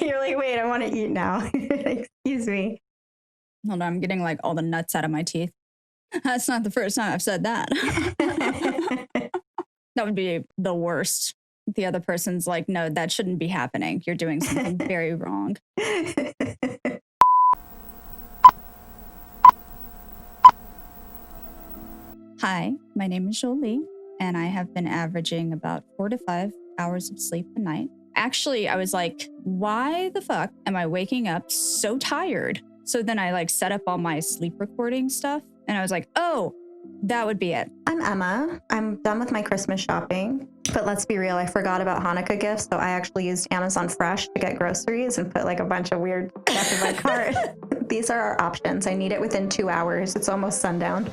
You're like, wait, I want to eat now. Excuse me. Hold on, I'm getting like all the nuts out of my teeth. That's not the first time I've said that. That would be the worst. The other person's like, no, that shouldn't be happening. You're doing something very wrong. Hi, my name is Jolie, and I have been averaging about 4 to 5 hours of sleep a night. Actually, I was like, why the fuck am I waking up so tired? So then I like set up all my sleep recording stuff, and I was like, oh, that would be it. I'm Emma. I'm done with my Christmas shopping, but let's be real, I forgot about Hanukkah gifts, so I actually used Amazon Fresh to get groceries and put like a bunch of weird stuff in my cart. These are our options. I need it within 2 hours. It's almost sundown.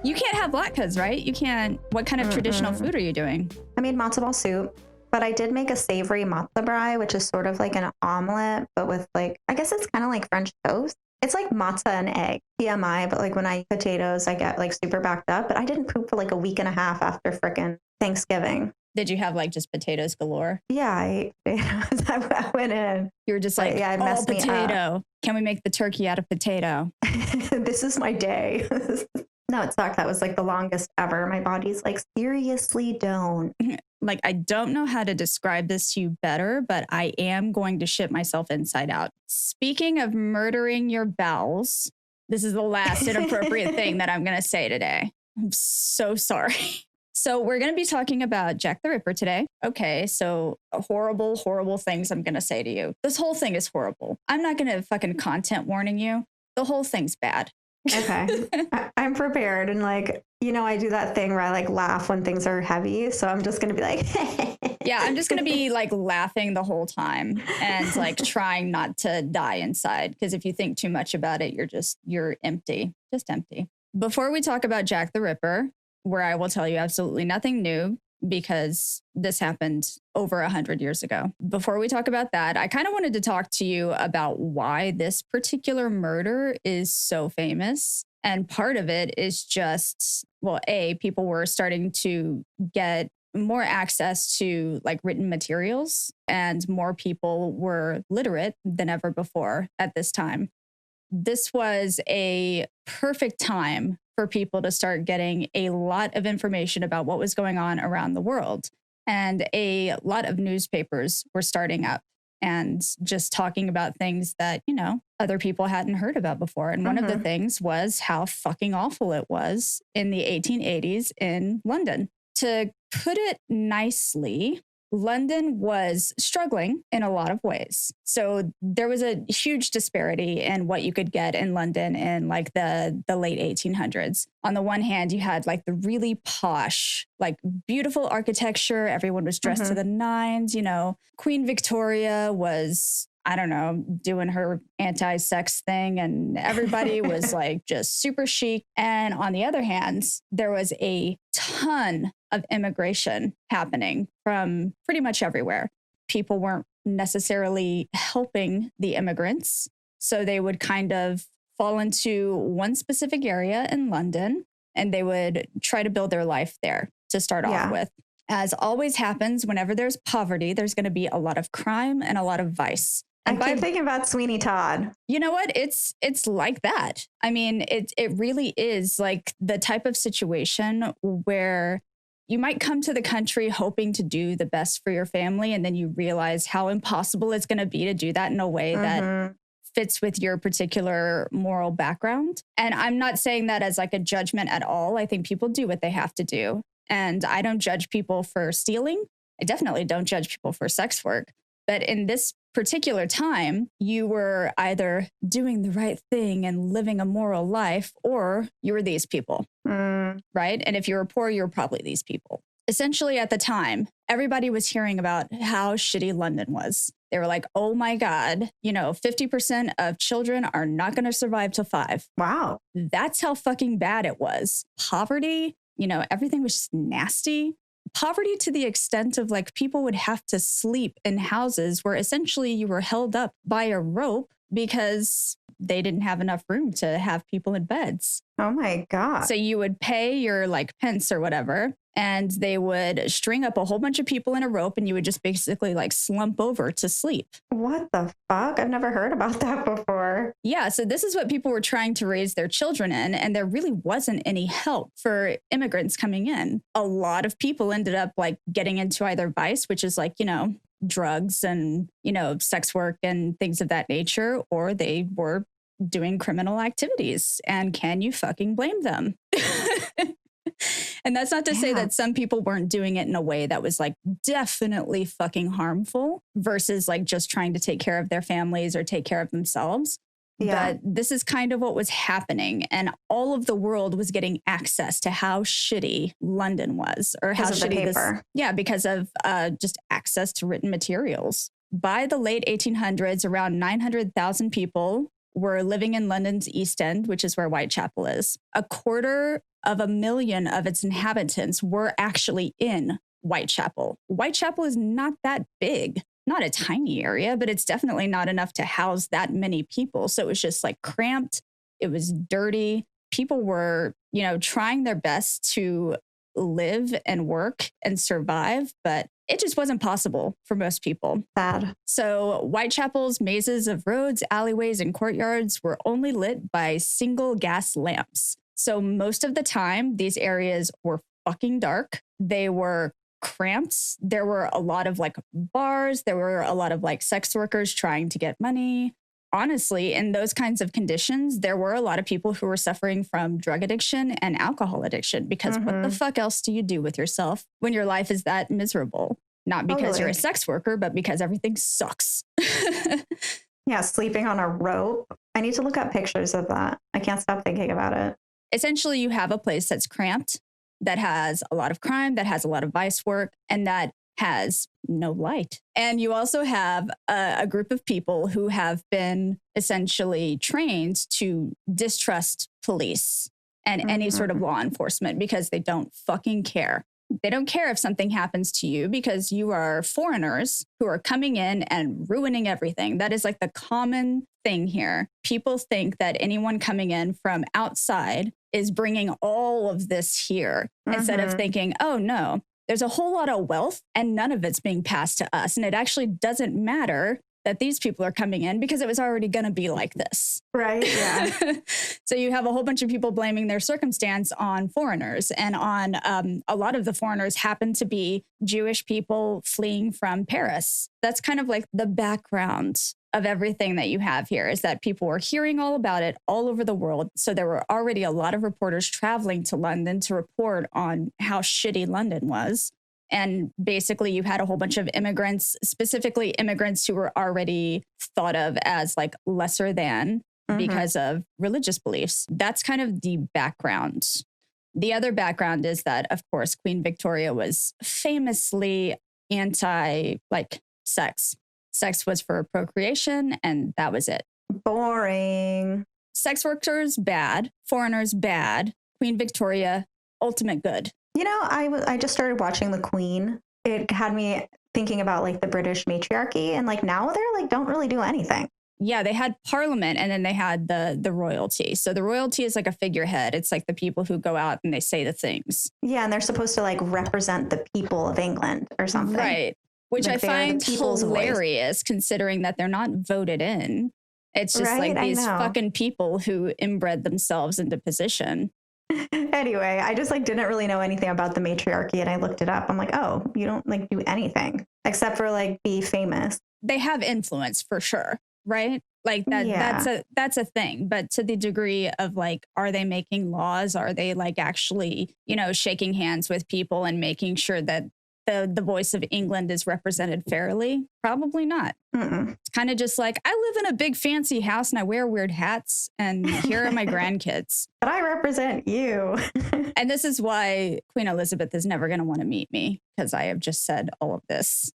You can't have latkes, right? You can't. What kind of traditional food are you doing? I made matzo ball soup, but I did make a savory matzo brie, which is sort of like an omelet, but with like, I guess it's kind of like French toast. It's like matzo and egg, TMI, but like when I eat potatoes, I get like super backed up. But I didn't poop for like a week and a half after frickin' Thanksgiving. Did you have like just potatoes galore? Yeah, I ate potatoes. I went in. You were just like, yeah, it all messed me up. potato. Can we make the turkey out of potato? This is my day. No, it sucked. That was like the longest ever. My body's like, seriously, don't. Like, I don't know how to describe this to you better, but I am going to shit myself inside out. Speaking of murdering your bowels, this is the last inappropriate thing that I'm going to say today. I'm so sorry. So we're going to be talking about Jack the Ripper today. Okay, so horrible, horrible things I'm going to say to you. This whole thing is horrible. I'm not going to fucking content warning you. The whole thing's bad. Okay. I'm prepared. And like, you know, I do that thing where I like laugh when things are heavy. So I'm just going to be like, yeah, I'm just going to be like laughing the whole time and like trying not to die inside. Because if you think too much about it, you're empty, just empty. Before we talk about Jack the Ripper, where I will tell you absolutely nothing new, because this happened over 100 years ago. Before we talk about that, I kind of wanted to talk to you about why this particular murder is so famous. And part of it is just, well, people were starting to get more access to like written materials, and more people were literate than ever before at this time. This was a perfect time for people to start getting a lot of information about what was going on around the world. And a lot of newspapers were starting up and just talking about things that, you know, other people hadn't heard about before. And one of the things was how fucking awful it was in the 1880s in London. To put it nicely, London was struggling in a lot of ways. So there was a huge disparity in what you could get in London in like the late 1800s. On the one hand, you had like the really posh, like beautiful architecture. Everyone was dressed to the nines. You know, Queen Victoria was, I don't know, doing her anti-sex thing, and everybody was like just super chic. And on the other hand, there was a ton of immigration happening from pretty much everywhere. People weren't necessarily helping the immigrants, so they would kind of fall into one specific area in London, and they would try to build their life there to start off with. As always happens, whenever there's poverty, there's going to be a lot of crime and a lot of vice. And I keep thinking about Sweeney Todd. You know what? It's like that. I mean, it really is like the type of situation where you might come to the country hoping to do the best for your family, and then you realize how impossible it's going to be to do that in a way that fits with your particular moral background. And I'm not saying that as like a judgment at all. I think people do what they have to do. And I don't judge people for stealing. I definitely don't judge people for sex work. But in this particular time, you were either doing the right thing and living a moral life, or you were these people, right? And if you were poor, you were probably these people. Essentially, at the time, everybody was hearing about how shitty London was. They were like, oh my God, you know, 50% of children are not going to survive till 5. Wow. That's how fucking bad it was. Poverty, you know, everything was just nasty. Poverty to the extent of like people would have to sleep in houses where essentially you were held up by a rope because they didn't have enough room to have people in beds. Oh my God. So you would pay your like pence or whatever, and they would string up a whole bunch of people in a rope, and you would just basically like slump over to sleep. What the fuck? I've never heard about that before. Yeah, so this is what people were trying to raise their children in, and there really wasn't any help for immigrants coming in. A lot of people ended up like getting into either vice, which is like, drugs and, sex work and things of that nature, or they were doing criminal activities. And can you fucking blame them? And that's not to say that some people weren't doing it in a way that was like definitely fucking harmful versus like just trying to take care of their families or take care of themselves. Yeah. But this is kind of what was happening. And all of the world was getting access to how shitty London was, or how shitty this. Yeah, because of just access to written materials. By the late 1800s, around 900,000 people were living in London's East End, which is where Whitechapel is. 250,000 of its inhabitants were actually in Whitechapel. Whitechapel is not that big. Not a tiny area, but it's definitely not enough to house that many people. So it was just like cramped. It was dirty. People were, trying their best to live and work and survive, but it just wasn't possible for most people. Sad. So Whitechapel's mazes of roads, alleyways, and courtyards were only lit by single gas lamps. So most of the time, these areas were fucking dark. They were cramped. There were a lot of like bars. There were a lot of like sex workers trying to get money. Honestly, in those kinds of conditions, there were a lot of people who were suffering from drug addiction and alcohol addiction, because what the fuck else do you do with yourself when your life is that miserable? Not because you're a sex worker, but because everything sucks. Yeah, sleeping on a rope. I need to look up pictures of that. I can't stop thinking about it. Essentially, you have a place that's cramped, that has a lot of crime, that has a lot of vice work, and that has no light. And you also have a group of people who have been essentially trained to distrust police and any sort of law enforcement, because they don't fucking care. They don't care if something happens to you, because you are foreigners who are coming in and ruining everything. That is like the common thing here. People think that anyone coming in from outside is bringing all of this here, instead of thinking, oh no, there's a whole lot of wealth and none of it's being passed to us. And it actually doesn't matter that these people are coming in, because it was already going to be like this. Right. Yeah. So you have a whole bunch of people blaming their circumstance on foreigners, and on a lot of the foreigners happen to be Jewish people fleeing from Paris. That's kind of like the background of everything that you have here, is that people were hearing all about it all over the world. So there were already a lot of reporters traveling to London to report on how shitty London was. And basically you had a whole bunch of immigrants, specifically immigrants who were already thought of as like lesser than because of religious beliefs. That's kind of the background. The other background is that, of course, Queen Victoria was famously anti like sex. Sex was for procreation, and that was it. Boring. Sex workers, bad. Foreigners, bad. Queen Victoria, ultimate good. I just started watching The Queen. It had me thinking about like the British matriarchy, and like now they're like don't really do anything. Yeah, they had parliament, and then they had the royalty. So the royalty is like a figurehead. It's like the people who go out and they say the things. Yeah, and they're supposed to like represent the people of England or something. Right. Which like I find hilarious, considering that they're not voted in. It's just like these fucking people who inbred themselves into position. Anyway, I just like didn't really know anything about the matriarchy, and I looked it up. I'm like, oh, you don't like do anything except for like be famous. They have influence for sure, right? Like that. Yeah. That's a thing. But to the degree of like, are they making laws? Are they like actually, shaking hands with people and making sure that the voice of England is represented fairly? Probably not. It's kind of just like, I live in a big fancy house and I wear weird hats, and here are my grandkids. But I represent you. And this is why Queen Elizabeth is never going to want to meet me, because I have just said all of this.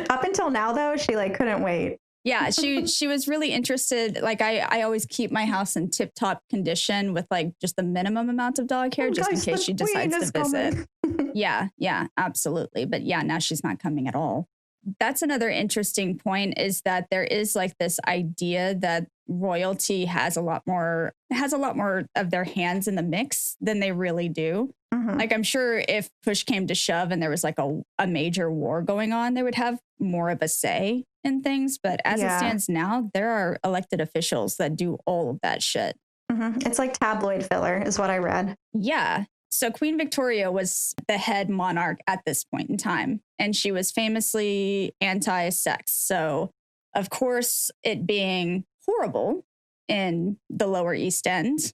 Up until now, though, she like couldn't wait. Yeah, she was really interested. Like I always keep my house in tip top condition with like just the minimum amount of dog hair, just in case she decides to visit. Yeah, absolutely. But yeah, now she's not coming at all. that's another interesting point, is that there is like this idea that royalty has a lot more of their hands in the mix than they really do. Mhm. Like, I'm sure if push came to shove and there was like a major war going on, they would have more of a say in things. But as it Yeah. stands now, there are elected officials that do all of that shit. It's like tabloid filler, is what I read. Yeah. So Queen Victoria was the head monarch at this point in time, and she was famously anti-sex. So, of course, it being horrible in the Lower East End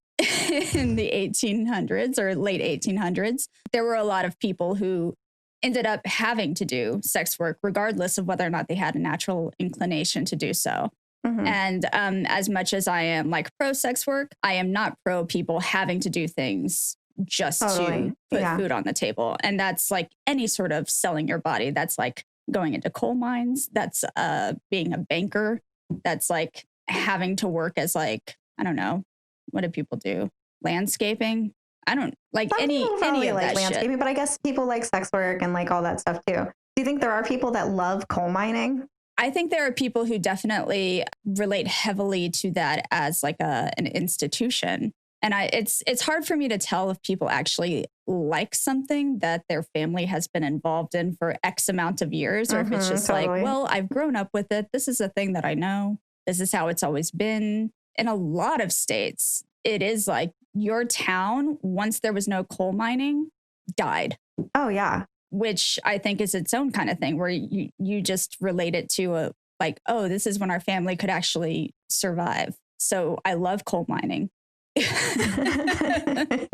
in the 1800s or late 1800s, there were a lot of people who ended up having to do sex work, regardless of whether or not they had a natural inclination to do so. Mhm. And as much as I am like pro sex work, I am not pro people having to do things just Totally. to put Yeah. food on the table. And that's like any sort of selling your body. That's like going into coal mines. That's being a banker. That's like having to work as like, I don't know, what do people do? Landscaping. I don't like Some any people probably of like that shit. landscaping, but I guess people like sex work and like all that stuff too. Do you think there are people that love coal mining? I think there are people who definitely relate heavily to that as like an institution. And it's hard for me to tell if people actually like something that their family has been involved in for X amount of years, or if it's just Totally. like, well, I've grown up with it. This is a thing that I know. This is how it's always been. In a lot of states, it is like your town, once there was no coal mining, died, Oh yeah. which I think is its own kind of thing where you just relate it to a like, oh, this is when our family could actually survive. So I love coal mining.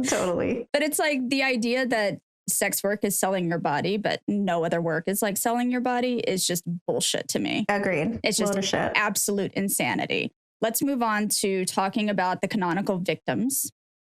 Totally. But it's like the idea that sex work is selling your body, but no other work is like selling your body is just bullshit to me. Agreed. It's Load of just shit. absolute insanity. Let's move on to talking about the canonical victims.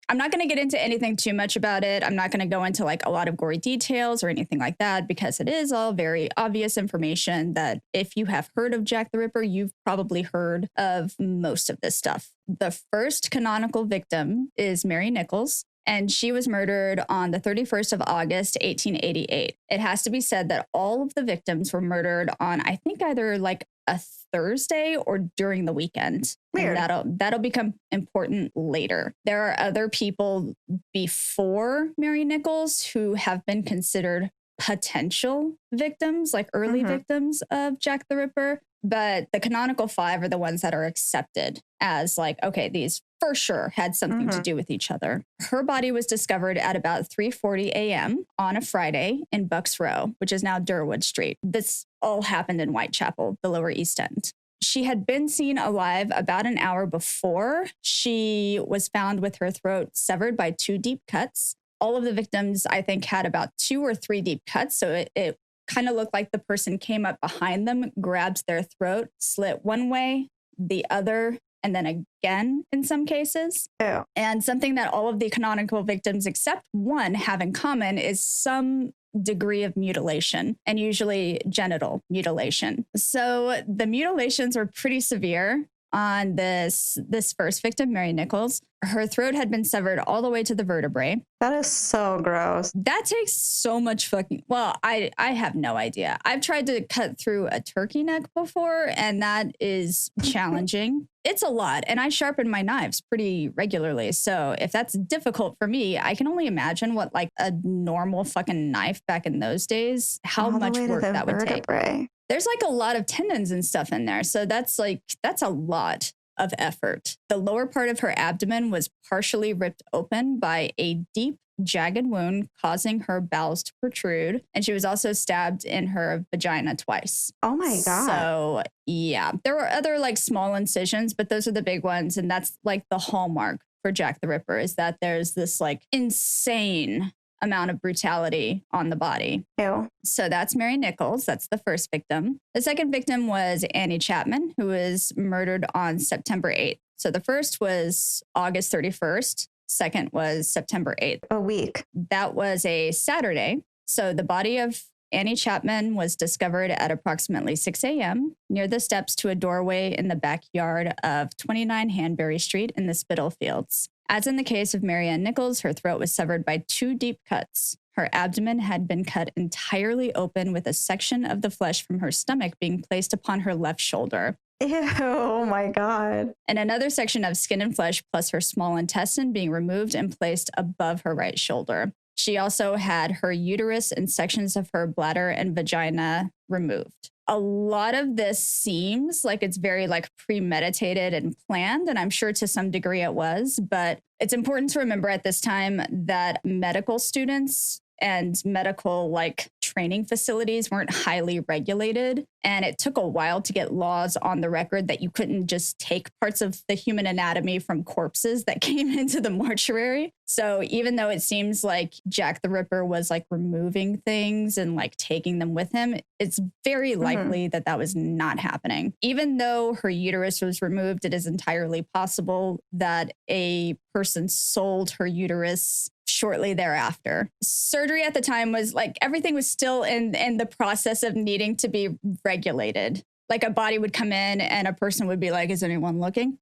I'm not going to get into anything too much about it. I'm not going to go into like a lot of gory details or anything like that, because it is all very obvious information that if you have heard of Jack the Ripper, you've probably heard of most of this stuff. The first canonical victim is Mary Nichols, and she was murdered on the 31st of August, 1888. It has to be said that all of the victims were murdered on, I think, either like a Thursday or during the weekend. Weird. And that'll become important later. There are other people before Mary Nichols who have been considered potential victims, like early victims of Jack the Ripper. But the canonical five are the ones that are accepted as like, okay, these for sure had something to do with each other. Her body was discovered at about 3:40 a.m. on a Friday in Bucks Row, which is now Durwood Street. This all happened in Whitechapel, the Lower East End. She had been seen alive about an hour before. She was found with her throat severed by 2 deep cuts. All of the victims, I think, had about 2 or 3 deep cuts. So it kind of looked like the person came up behind them, grabbed their throat, slit one way, the other, and then again in some cases. Ew. And something that all of the canonical victims, except one, have in common is some degree of mutilation, and usually genital mutilation. So the mutilations were pretty severe on this first victim, Mary Nichols. Her throat had been severed all the way to the vertebrae. That is so gross. That takes so much fucking, well, I have no idea. I've tried to cut through a turkey neck before, and that is challenging. It's a lot, and I sharpen my knives pretty regularly. So if that's difficult for me, I can only imagine what like a normal fucking knife back in those days, how All the much way to work the that would take. vertebrae. There's like a lot of tendons and stuff in there. So that's a lot of effort. The lower part of her abdomen was partially ripped open by a deep, jagged wound causing her bowels to protrude. And she was also stabbed in her vagina twice. Oh my God. So yeah, there were other like small incisions, but those are the big ones. And that's like the hallmark for Jack the Ripper, is that there's this like insane amount of brutality on the body. Ew. So that's Mary Nichols. That's the first victim. The second victim was Annie Chapman, who was murdered on September 8th. So the first was August 31st. Second was September 8th. A week. That was a Saturday. So the body of Annie Chapman was discovered at approximately 6 a.m. near the steps to a doorway in the backyard of 29 Hanbury Street in the Spitalfields. As in the case of Mary Ann Nichols, her throat was severed by 2 deep cuts. Her abdomen had been cut entirely open with a section of the flesh from her stomach being placed upon her left shoulder. Ew, oh my God. And another section of skin and flesh plus her small intestine being removed and placed above her right shoulder. She also had her uterus and sections of her bladder and vagina removed. A lot of this seems like it's very like premeditated and planned, and I'm sure to some degree it was, but it's important to remember at this time that medical students and medical like training facilities weren't highly regulated. And it took a while to get laws on the record that you couldn't just take parts of the human anatomy from corpses that came into the mortuary. So even though it seems like Jack the Ripper was like removing things and like taking them with him, it's very likely that that was not happening. Even though her uterus was removed, it is entirely possible that a person sold her uterus shortly thereafter. Surgery at the time was like everything was still in the process of needing to be regulated. Like a body would come in and a person would be like, is anyone looking?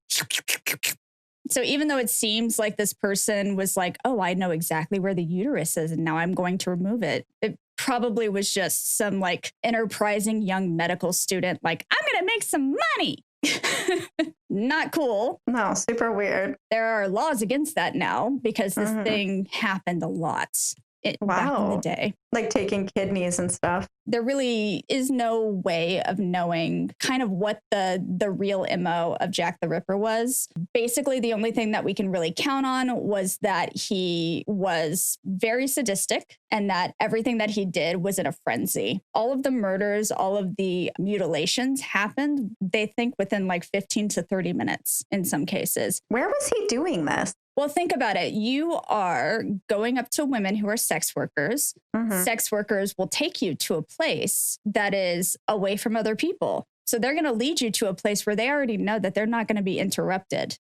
So even though it seems like this person was like, oh, I know exactly where the uterus is and now I'm going to remove it, it probably was just some like enterprising young medical student like, I'm going to make some money. Not cool. No, super weird. There are laws against that now because this thing happened a lot back in the day. Like taking kidneys and stuff. There really is no way of knowing kind of what the real MO of Jack the Ripper was. Basically, the only thing that we can really count on was that he was very sadistic and that everything that he did was in a frenzy. All of the murders, all of the mutilations happened, they think, within like 15 to 30 minutes in some cases. Where was he doing this? Well, think about it. You are going up to women who are sex workers. Sex workers will take you to a place that is away from other people. So they're going to lead you to a place where they already know that they're not going to be interrupted.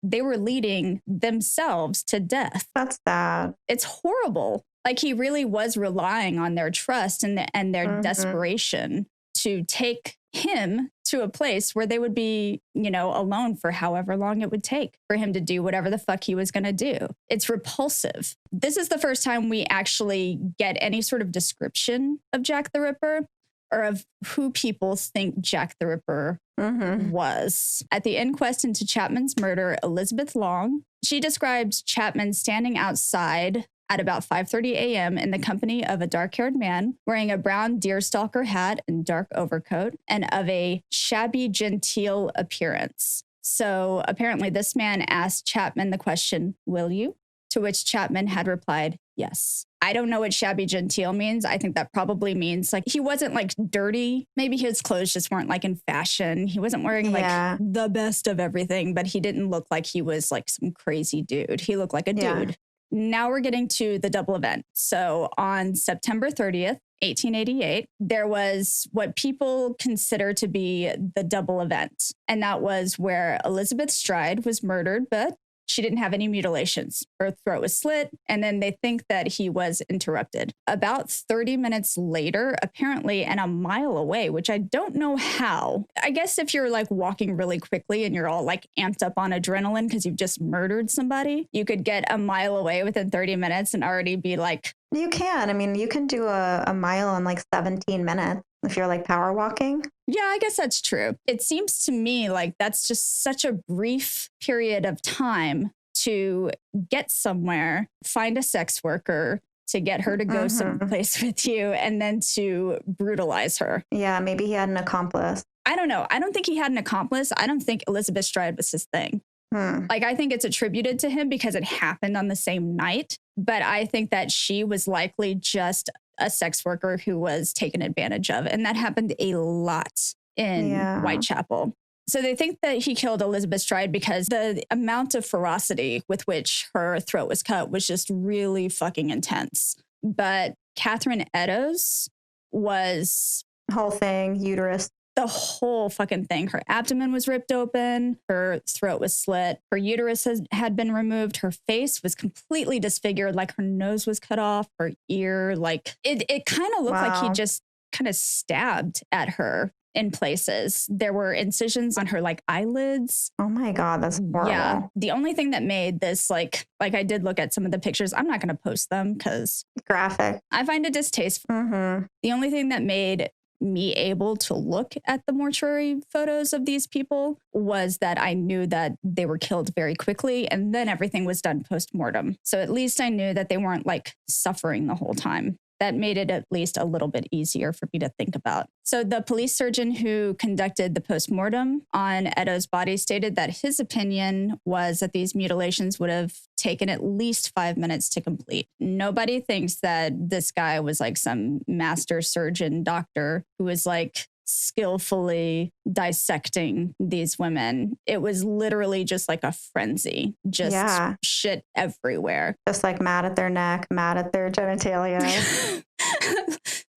They were leading themselves to death. That's sad. It's horrible. Like he really was relying on their trust and their desperation to take him to a place where they would be, you know, alone for however long it would take for him to do whatever the fuck he was going to do. It's repulsive. This is the first time we actually get any sort of description of Jack the Ripper or of who people think Jack the Ripper was. At the inquest into Chapman's murder, Elizabeth Long, she described Chapman standing outside at about 5:30 a.m. in the company of a dark-haired man wearing a brown deerstalker hat and dark overcoat and of a shabby genteel appearance. So apparently this man asked Chapman the question, "Will you?" To which Chapman had replied, "Yes." I don't know what shabby genteel means. I think that probably means like he wasn't like dirty. Maybe his clothes just weren't like in fashion. He wasn't wearing like the best of everything, but he didn't look like he was like some crazy dude. He looked like a dude. Now we're getting to the double event. So on September 30th, 1888, there was what people consider to be the double event. And that was where Elizabeth Stride was murdered, but she didn't have any mutilations. Her throat was slit, and then they think that he was interrupted. About 30 minutes later, apparently, and a mile away, which I don't know how. I guess if you're like walking really quickly and you're all like amped up on adrenaline because you've just murdered somebody, you could get a mile away within 30 minutes and already be like... You can. I mean, you can do a mile in like 17 minutes if you're like power walking. Yeah, I guess that's true. It seems to me like that's just such a brief period of time to get somewhere, find a sex worker, to get her to go someplace with you, and then to brutalize her. Yeah, maybe he had an accomplice. I don't know. I don't think he had an accomplice. I don't think Elizabeth Stride was his thing. Like, I think it's attributed to him because it happened on the same night. But I think that she was likely just a sex worker who was taken advantage of. And that happened a lot in Whitechapel. So they think that he killed Elizabeth Stride because the amount of ferocity with which her throat was cut was just really fucking intense. But Catherine Eddowes was... Whole thing, uterus. The whole fucking thing. Her abdomen was ripped open. Her throat was slit. Her uterus had been removed. Her face was completely disfigured. Like her nose was cut off. Her ear, like it kind of looked like he just kind of stabbed at her. in places. There were incisions on her like eyelids. Oh my God, that's horrible. Yeah. The only thing that made this like I did look at some of the pictures. I'm not going to post them because Graphic. I find it distasteful. Mm-hmm. The only thing that made me able to look at the mortuary photos of these people was that I knew that they were killed very quickly and then everything was done post-mortem. So at least I knew that they weren't like suffering the whole time. That made it at least a little bit easier for me to think about. So the police surgeon who conducted the postmortem on Edo's body stated that his opinion was that these mutilations would have taken at least 5 minutes to complete. Nobody thinks that this guy was like some master surgeon doctor who was like skillfully dissecting these women. It was literally just like a frenzy, just shit everywhere. Just like mad at their neck, mad at their genitalia.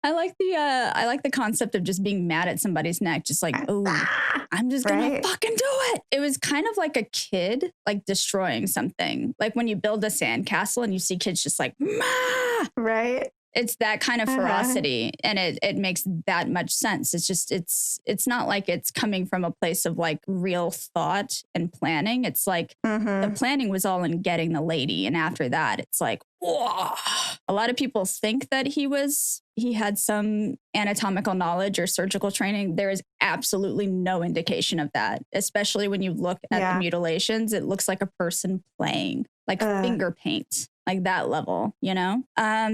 I like the concept of just being mad at somebody's neck, just like, oh, I'm just gonna fucking do it. It was kind of like a kid like destroying something. Like when you build a sandcastle and you see kids just like, "Mah!" Right. It's that kind of ferocity, and it makes that much sense. It's just it's not like it's coming from a place of like real thought and planning. It's like the planning was all in getting the lady, and after that, it's like, whoa. A lot of people think that he had some anatomical knowledge or surgical training. There is absolutely no indication of that, especially when you look at the mutilations. It looks like a person playing, like finger paint. Like that level, you know?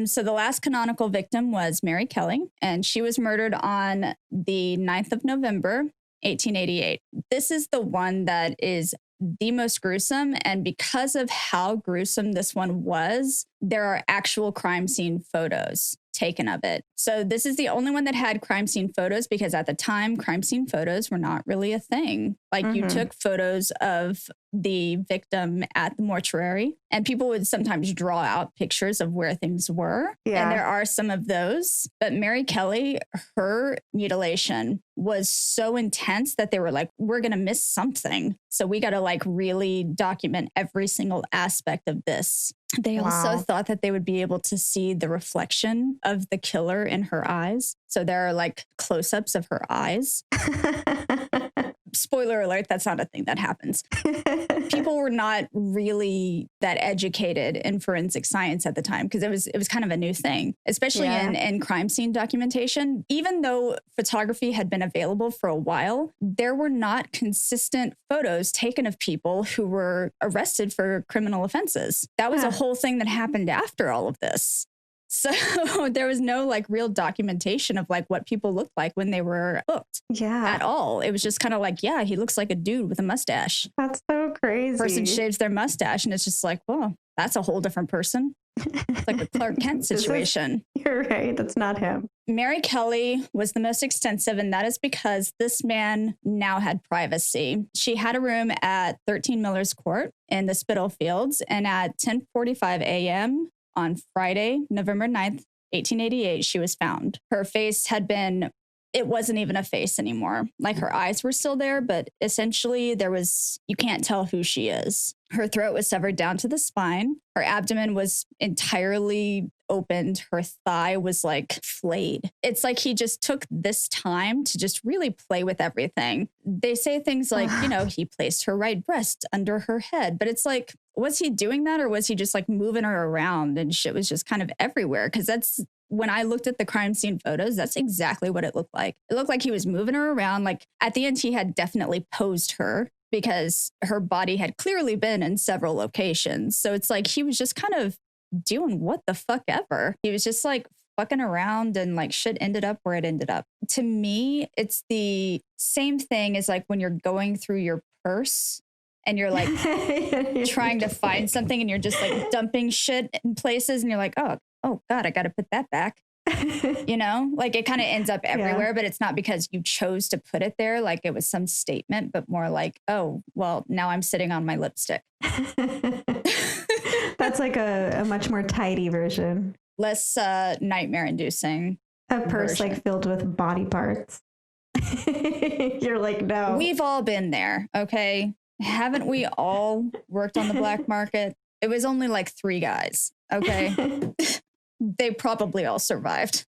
So the last canonical victim was Mary Kelly, and she was murdered on the 9th of November, 1888. This is the one that is the most gruesome. And because of how gruesome this one was, there are actual crime scene photos taken of it. So this is the only one that had crime scene photos because at the time, crime scene photos were not really a thing. Like you took photos of the victim at the mortuary and people would sometimes draw out pictures of where things were. Yeah. And there are some of those. But Mary Kelly, her mutilation was so intense that they were like, we're going to miss something. So we got to like really document every single aspect of this. They also thought that they would be able to see the reflection of the killer in her eyes. So there are like close-ups of her eyes. Spoiler alert, that's not a thing that happens. People were not really that educated in forensic science at the time because it was kind of a new thing, especially in crime scene documentation. Even though photography had been available for a while, there were not consistent photos taken of people who were arrested for criminal offenses. That was a whole thing that happened after all of this. So there was no like real documentation of like what people looked like when they were booked at all. It was just kind of like, yeah, he looks like a dude with a mustache. That's so crazy. Person shaves their mustache and it's just like, well, that's a whole different person. It's like a Clark Kent situation. You're right. That's not him. Mary Kelly was the most extensive, and that is because this man now had privacy. She had a room at 13 Miller's Court in the Spitalfields, and at 10:45 a.m., on Friday, November 9th, 1888, she was found. Her face had been, it wasn't even a face anymore. Like her eyes were still there, but essentially you can't tell who she is. Her throat was severed down to the spine. Her abdomen was entirely opened. Her thigh was like flayed. It's like he just took this time to just really play with everything. They say things like, you know, he placed her right breast under her head, but it's like, was he doing that or was he just like moving her around and shit was just kind of everywhere? Because that's when I looked at the crime scene photos, that's exactly what it looked like. It looked like he was moving her around. Like at the end, he had definitely posed her because her body had clearly been in several locations. So it's like he was just kind of doing what the fuck ever. He was just like fucking around and like shit ended up where it ended up. To me, it's the same thing as like when you're going through your purse and you're like trying to find something and you're just like dumping shit in places and you're like, oh God, I got to put that back. You know, like it kind of ends up everywhere, but it's not because you chose to put it there. Like it was some statement, but more like, oh, well, now I'm sitting on my lipstick. That's like a much more tidy version. Less nightmare inducing. A purse version. Like filled with body parts. You're like, no. We've all been there. Okay. Haven't we all worked on the black market? It was only like 3 guys. Okay. They probably all survived.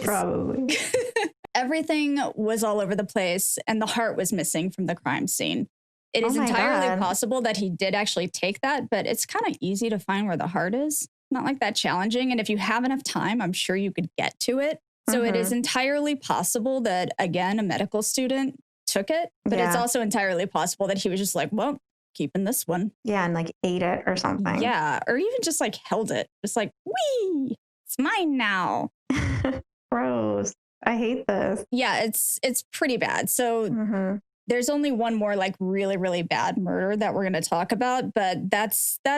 Probably. Everything was all over the place and the heart was missing from the crime scene. It is entirely possible that he did actually take that, but it's kind of easy to find where the heart is. Not like that challenging. And if you have enough time, I'm sure you could get to it. So it is entirely possible that, again, a medical student took it, but it's also entirely possible that he was just like, well, keeping this one. Yeah, and like ate it or something. Yeah, or even just like held it. Just like, wee, it's mine now. Gross. I hate this. Yeah, it's pretty bad. So there's only one more like really, really bad murder that we're going to talk about, but that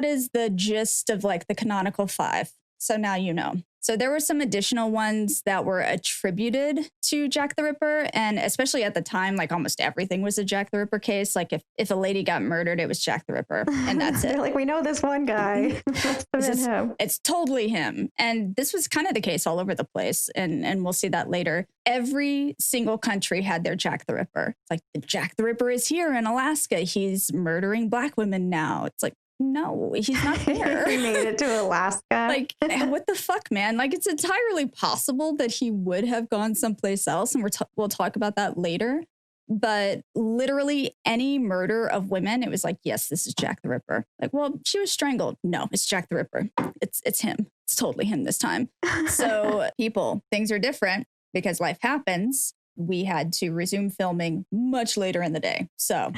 is the gist of like the canonical 5. So now you know. So there were some additional ones that were attributed to Jack the Ripper. And especially at the time, like almost everything was a Jack the Ripper case. Like if a lady got murdered, it was Jack the Ripper. And that's it. Like, we know this one guy. It's totally him. And this was kind of the case all over the place. And we'll see that later. Every single country had their Jack the Ripper. It's like, the Jack the Ripper is here in Alaska. He's murdering Black women now. It's like, no, he's not there. He made it to Alaska. Like, what the fuck, man? Like, it's entirely possible that he would have gone someplace else. And we'll talk about that later. But literally any murder of women, it was like, yes, this is Jack the Ripper. Like, well, she was strangled. No, it's Jack the Ripper. It's him. It's totally him this time. So people, things are different because life happens. We had to resume filming much later in the day. So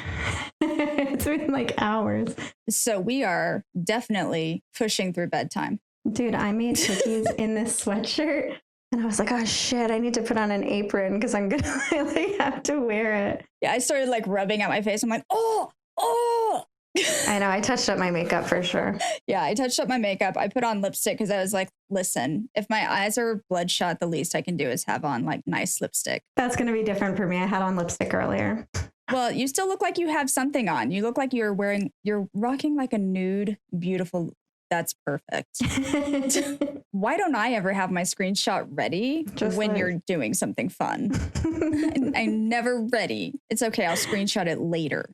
it's been like hours. So we are definitely pushing through bedtime. Dude, I made cookies in this sweatshirt and I was like, oh shit, I need to put on an apron because I'm going to like have to wear it. Yeah, I started like rubbing at my face. I'm like, oh. I know, I touched up my makeup for sure. Yeah, I touched up my makeup. I put on lipstick because I was like, listen, if my eyes are bloodshot, the least I can do is have on like nice lipstick. That's going to be different for me. I had on lipstick earlier. Well, you still look like you have something on. You look like you're rocking like a nude, beautiful. That's perfect. Why don't I ever have my screenshot ready when you're doing something fun? I'm never ready. It's okay. I'll screenshot it later.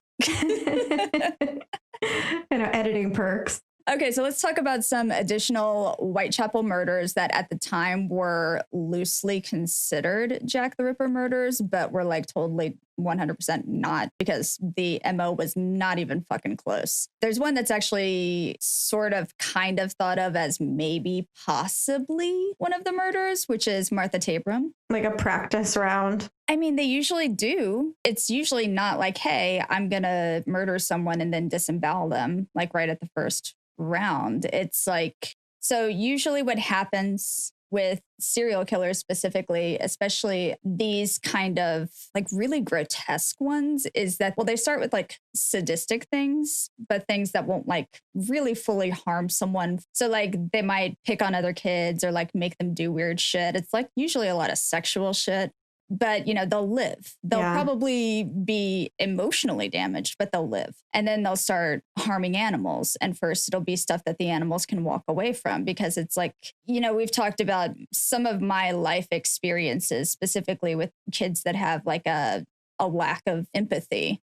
You know, editing perks. Okay, so let's talk about some additional Whitechapel murders that at the time were loosely considered Jack the Ripper murders, but were like totally 100% not, because the MO was not even fucking close. There's one that's actually sort of kind of thought of as maybe possibly one of the murders, which is Martha Tabram. Like a practice round. I mean, they usually do. It's usually not like, hey, I'm going to murder someone and then disembowel them, like right at the first round. It's like, so usually what happens with serial killers specifically, especially these kind of like really grotesque ones, is that, well, they start with like sadistic things, but things that won't like really fully harm someone. So like they might pick on other kids or like make them do weird shit. It's like usually a lot of sexual shit. But, you know, they'll live. They'll probably be emotionally damaged, but they'll live. And then they'll start harming animals. And first, it'll be stuff that the animals can walk away from, because it's like, you know, we've talked about some of my life experiences, specifically with kids that have like a lack of empathy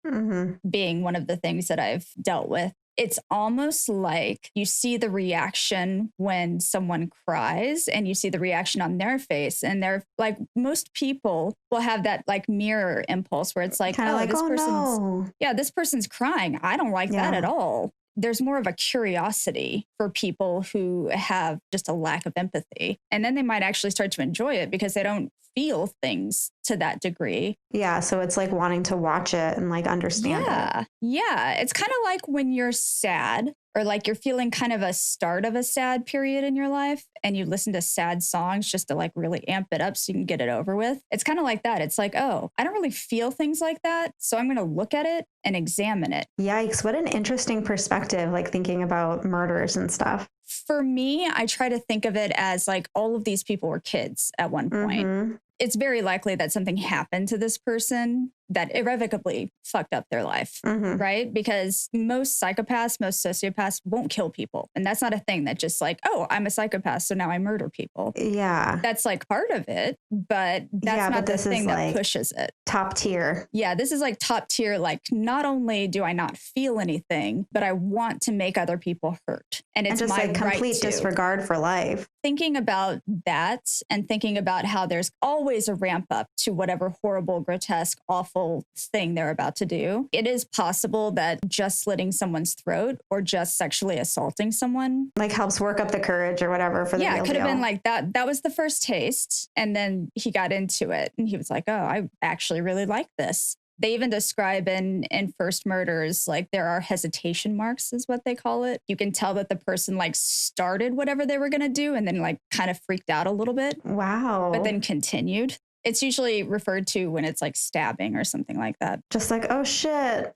being one of the things that I've dealt with. It's almost like you see the reaction when someone cries and you see the reaction on their face. And they're like, most people will have that like mirror impulse where it's like, this person's crying. I don't like that at all. There's more of a curiosity for people who have just a lack of empathy. And then they might actually start to enjoy it because they don't feel things to that degree. Yeah. So it's like wanting to watch it and like understand it. Yeah. It's kind of like when you're sad, or like you're feeling kind of a start of a sad period in your life and you listen to sad songs just to like really amp it up so you can get it over with. It's kind of like that. It's like, oh, I don't really feel things like that, so I'm going to look at it and examine it. Yikes. What an interesting perspective, like thinking about murders and stuff. For me, I try to think of it as like all of these people were kids at one point. It's very likely that something happened to this person that irrevocably fucked up their life, right? Because most psychopaths, most sociopaths won't kill people. And that's not a thing that just like, oh, I'm a psychopath, so now I murder people. Yeah. That's like part of it, but that's not the thing that pushes it. Top tier. Yeah, this is like top tier. Like, not only do I not feel anything, but I want to make other people hurt. And it's just my like complete right disregard for life. Thinking about that and thinking about how there's always a ramp up to whatever horrible, grotesque, awful thing they're about to do. It is possible that just slitting someone's throat or just sexually assaulting someone like helps work up the courage or whatever for the real deal. It could have been like that. That was the first taste. And then he got into it and he was like, oh, I actually really like this. They even describe in First Murders, like there are hesitation marks is what they call it. You can tell that the person like started whatever they were going to do and then like kind of freaked out a little bit. Wow. But then continued. It's usually referred to when it's like stabbing or something like that. Just like, oh shit,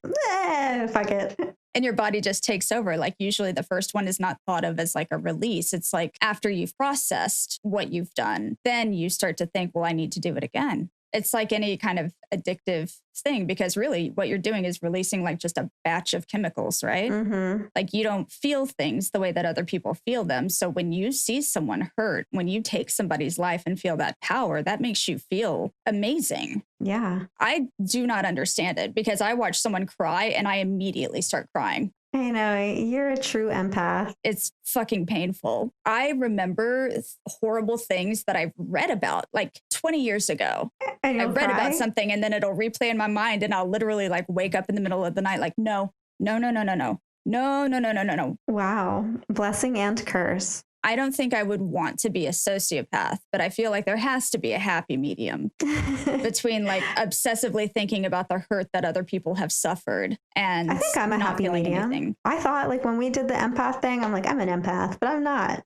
fuck it. And your body just takes over. Like usually the first one is not thought of as like a release. It's like after you've processed what you've done, then you start to think, well, I need to do it again. It's like any kind of addictive thing because really what you're doing is releasing like just a batch of chemicals, right? Like you don't feel things the way that other people feel them. So when you see someone hurt, when you take somebody's life and feel that power, that makes you feel amazing. Yeah. I do not understand it because I watch someone cry and I immediately start crying. I know, you're a true empath. It's fucking painful. I remember horrible things that I've read about like 20 years ago. I read about something and then it'll replay in my mind and I'll literally like wake up in the middle of the night like, no. Wow. Blessing and curse. I don't think I would want to be a sociopath, but I feel like there has to be a happy medium between like obsessively thinking about the hurt that other people have suffered and I think I'm a happy medium. Anything. I thought like when we did the empath thing, I'm like, I'm an empath, but I'm not.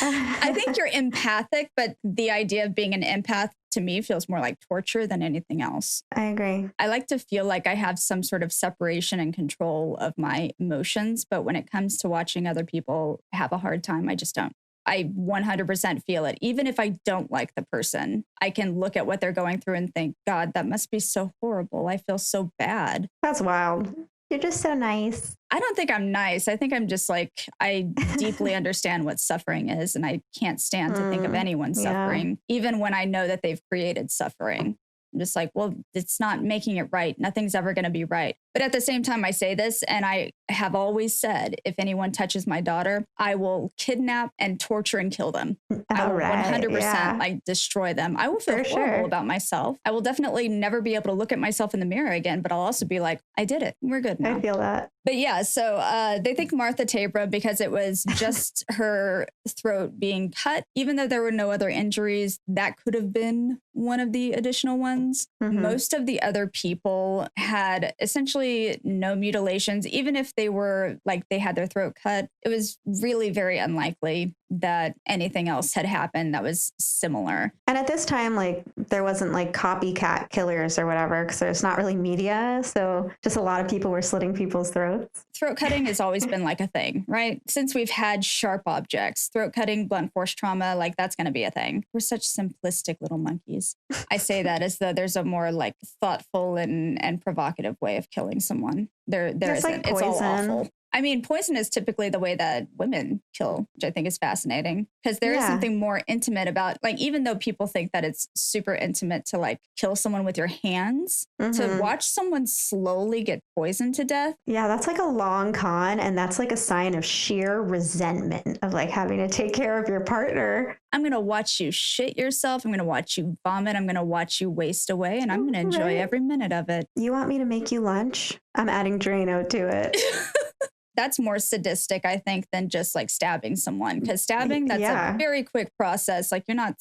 I think you're empathic, but the idea of being an empath to me feels more like torture than anything else. I agree. I like to feel like I have some sort of separation and control of my emotions, but when it comes to watching other people have a hard time, I just don't. I 100% feel it. Even if I don't like the person, I can look at what they're going through and think, God, that must be so horrible. I feel so bad. That's wild. You're just so nice. I don't think I'm nice. I think I'm just like, I deeply understand what suffering is, and I can't stand to think of anyone suffering, even when I know that they've created suffering. I'm just like, well, it's not making it right. Nothing's ever going to be right. But at the same time, I say this, and I have always said, if anyone touches my daughter, I will kidnap and torture and kill them. I will 100% like destroy them. I will feel horrible about myself. I will definitely never be able to look at myself in the mirror again, but I'll also be like, I did it. We're good now. I feel that. But yeah, so they think Martha Tabra because it was just her throat being cut, even though there were no other injuries. That could have been one of the additional ones. Most of the other people had essentially no mutilations, even if they were like they had their throat cut. It was really very unlikely that anything else had happened that was similar. And at this time, like there wasn't like copycat killers or whatever, because there's not really media. So just a lot of people were slitting people's throats. Throat cutting has always been like a thing, right? Since we've had sharp objects, throat cutting, blunt force trauma, like that's going to be a thing. We're such simplistic little monkeys. I say that as though there's a more like thoughtful and provocative way of killing someone. There isn't. Like it's all awful. I mean, poison is typically the way that women kill, which I think is fascinating because there is something more intimate about, like, even though people think that it's super intimate to like kill someone with your hands, to watch someone slowly get poisoned to death. Yeah, that's like a long con. And that's like a sign of sheer resentment of like having to take care of your partner. I'm going to watch you shit yourself. I'm going to watch you vomit. I'm going to watch you waste away, and I'm going to enjoy every minute of it. You want me to make you lunch? I'm adding Drano to it. That's more sadistic, I think, than just like stabbing someone. Because stabbing, that's a very quick process. Like you're not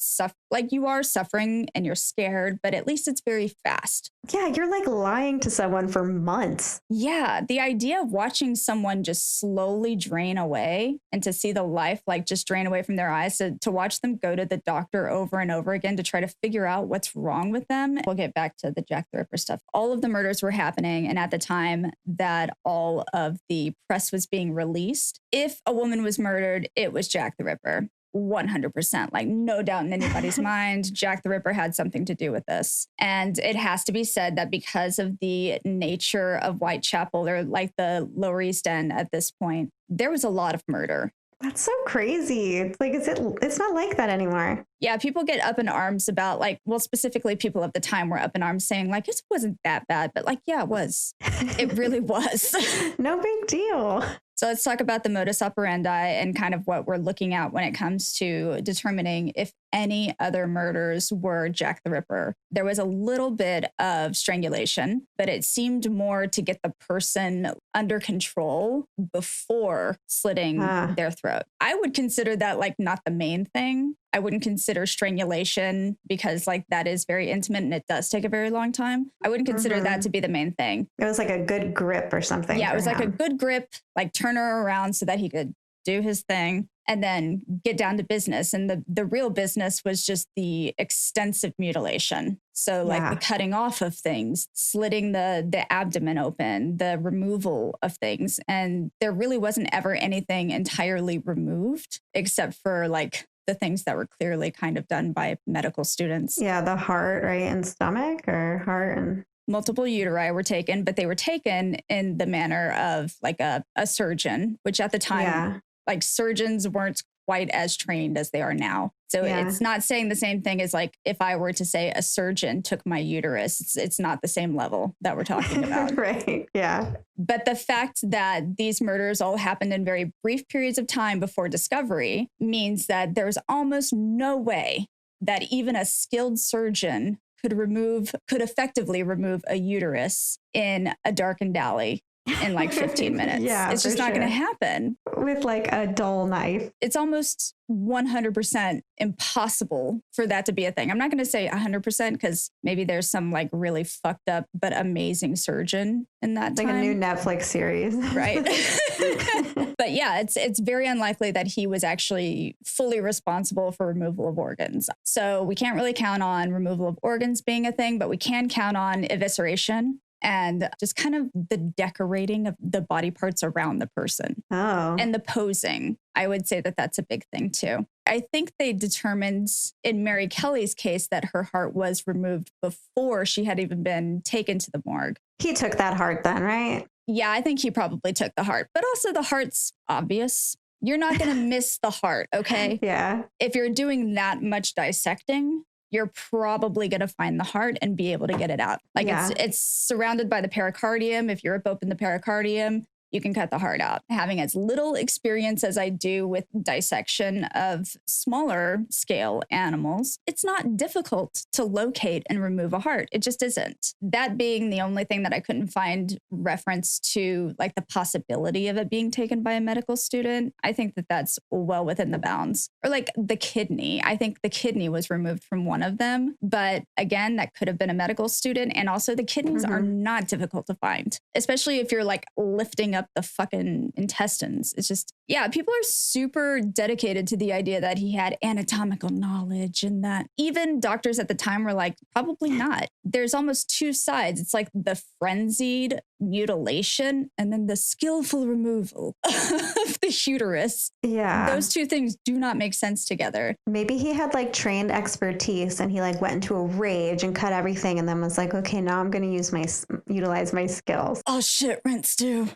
like you are suffering and you're scared, but at least it's very fast. Yeah, you're like lying to someone for months. Yeah, the idea of watching someone just slowly drain away and to see the life like just drain away from their eyes, to watch them go to the doctor over and over again to try to figure out what's wrong with them. We'll get back to the Jack the Ripper stuff. All of the murders were happening, and at the time that all of the press was being released, if a woman was murdered, it was Jack the Ripper. 100%, like no doubt in anybody's mind, Jack the Ripper had something to do with this. And it has to be said that because of the nature of Whitechapel, or like the Lower East End at this point, there was a lot of murder. That's so crazy. It's like, it's not like that anymore. Yeah, people get up in arms about like, well, specifically people of the time were up in arms saying like, it wasn't that bad, but like, yeah, it was. It really was. No big deal. So let's talk about the modus operandi and kind of what we're looking at when it comes to determining if any other murders were Jack the Ripper. There was a little bit of strangulation, but it seemed more to get the person under control before slitting their throat. I would consider that like not the main thing. I wouldn't consider strangulation because like that is very intimate and it does take a very long time. I wouldn't consider that to be the main thing. It was like a good grip or something. Yeah, it was like a good grip, like turn her around so that he could do his thing and then get down to business. And the real business was just the extensive mutilation. So like the cutting off of things, slitting the abdomen open, the removal of things. And there really wasn't ever anything entirely removed except for like the things that were clearly kind of done by medical students. Yeah, the heart, right? And stomach or heart and... Multiple uteri were taken, but they were taken in the manner of like a surgeon, which at the time, like surgeons weren't quite as trained as they are now. So it's not saying the same thing as like if I were to say a surgeon took my uterus, it's not the same level that we're talking about. Right. Yeah. But the fact that these murders all happened in very brief periods of time before discovery means that there's almost no way that even a skilled surgeon could effectively remove a uterus in a darkened alley in like 15 minutes. It's just not going to happen. With like a dull knife. It's almost 100% impossible for that to be a thing. I'm not going to say 100% because maybe there's some like really fucked up but amazing surgeon in that time. Like a new Netflix series. Right. But yeah, it's very unlikely that he was actually fully responsible for removal of organs. So we can't really count on removal of organs being a thing, but we can count on evisceration and just kind of the decorating of the body parts around the person. Oh. And the posing. I would say that that's a big thing too. I think they determined in Mary Kelly's case that her heart was removed before she had even been taken to the morgue. He took that heart then, right? Yeah, I think he probably took the heart, but also the heart's obvious. You're not going to miss the heart, okay? Yeah. If you're doing that much dissecting, you're probably going to find the heart and be able to get it out. Like it's surrounded by the pericardium. If you rip open the pericardium, you can cut the heart out. Having as little experience as I do with dissection of smaller scale animals, it's not difficult to locate and remove a heart. It just isn't. That being the only thing that I couldn't find reference to like the possibility of it being taken by a medical student, I think that that's well within the bounds. Or like the kidney. I think the kidney was removed from one of them. But again, that could have been a medical student. And also the kidneys are not difficult to find, especially if you're like lifting up the fucking intestines. It's just, yeah, people are super dedicated to the idea that he had anatomical knowledge and that even doctors at the time were like, probably not. There's almost two sides. It's like the frenzied mutilation and then the skillful removal of the uterus. Yeah. Those two things do not make sense together. Maybe he had like trained expertise and he like went into a rage and cut everything and then was like, okay, now I'm going to utilize my skills. Oh shit, rent's due.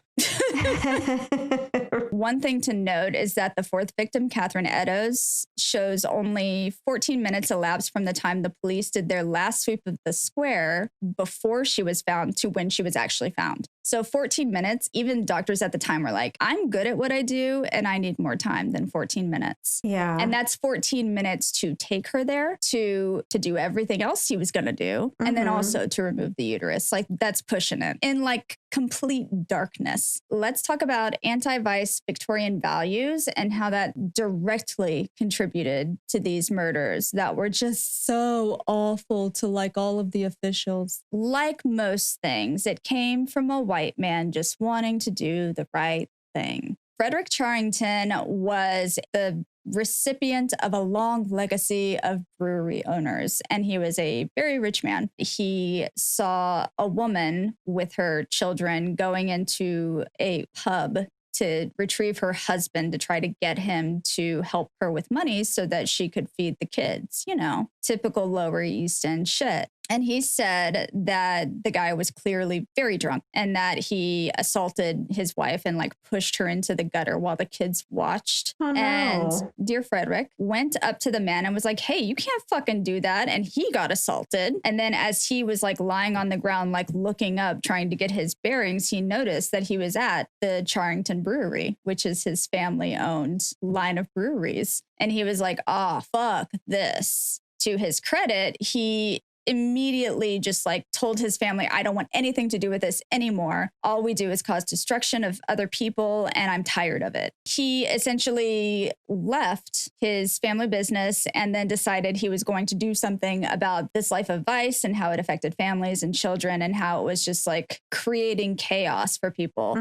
One thing to note is that the fourth victim, Catherine Eddowes, shows only 14 minutes elapsed from the time the police did their last sweep of the square before she was found to when she was actually found. So 14 minutes, even doctors at the time were like, I'm good at what I do and I need more time than 14 minutes. Yeah. And that's 14 minutes to take her there, to do everything else he was going to do, and then also to remove the uterus. Like that's pushing it in like complete darkness. Let's talk about anti-vice Victorian values and how that directly contributed to these murders that were just so awful to like all of the officials. Like most things, it came from a white man just wanting to do the right thing. Frederick Charrington was the recipient of a long legacy of brewery owners, and he was a very rich man. He saw a woman with her children going into a pub to retrieve her husband to try to get him to help her with money so that she could feed the kids. You know, typical Lower East End shit. And he said that the guy was clearly very drunk and that he assaulted his wife and like pushed her into the gutter while the kids watched. Oh, no. And dear Frederick went up to the man and was like, hey, you can't fucking do that. And he got assaulted. And then as he was like lying on the ground, like looking up, trying to get his bearings, he noticed that he was at the Charrington Brewery, which is his family owned line of breweries. And he was like, oh, fuck this. To his credit, he immediately just like told his family, I don't want anything to do with this anymore. All we do is cause destruction of other people, and I'm tired of it. He essentially left his family business and then decided he was going to do something about this life of vice and how it affected families and children and how it was just like creating chaos for people,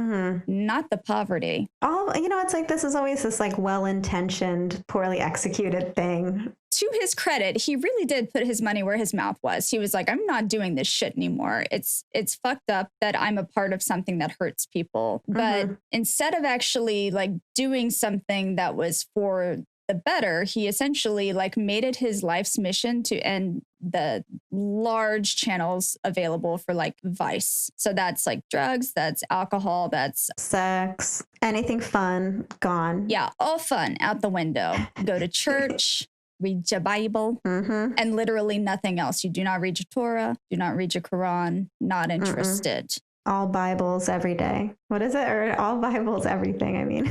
not the poverty. It's like this is always this like well-intentioned, poorly executed thing. To his credit, he really did put his money where his mouth was. He was like, I'm not doing this shit anymore. It's fucked up that I'm a part of something that hurts people. But instead of actually like doing something that was for the better, he essentially like made it his life's mission to end the large channels available for like vice. So that's like drugs, that's alcohol, that's sex, anything fun, gone. Yeah, all fun out the window. Go to church. Read your Bible, and literally nothing else. You do not read your Torah, do not read your Quran, not interested. All Bibles every day. What is it? Or all Bibles, everything, I mean.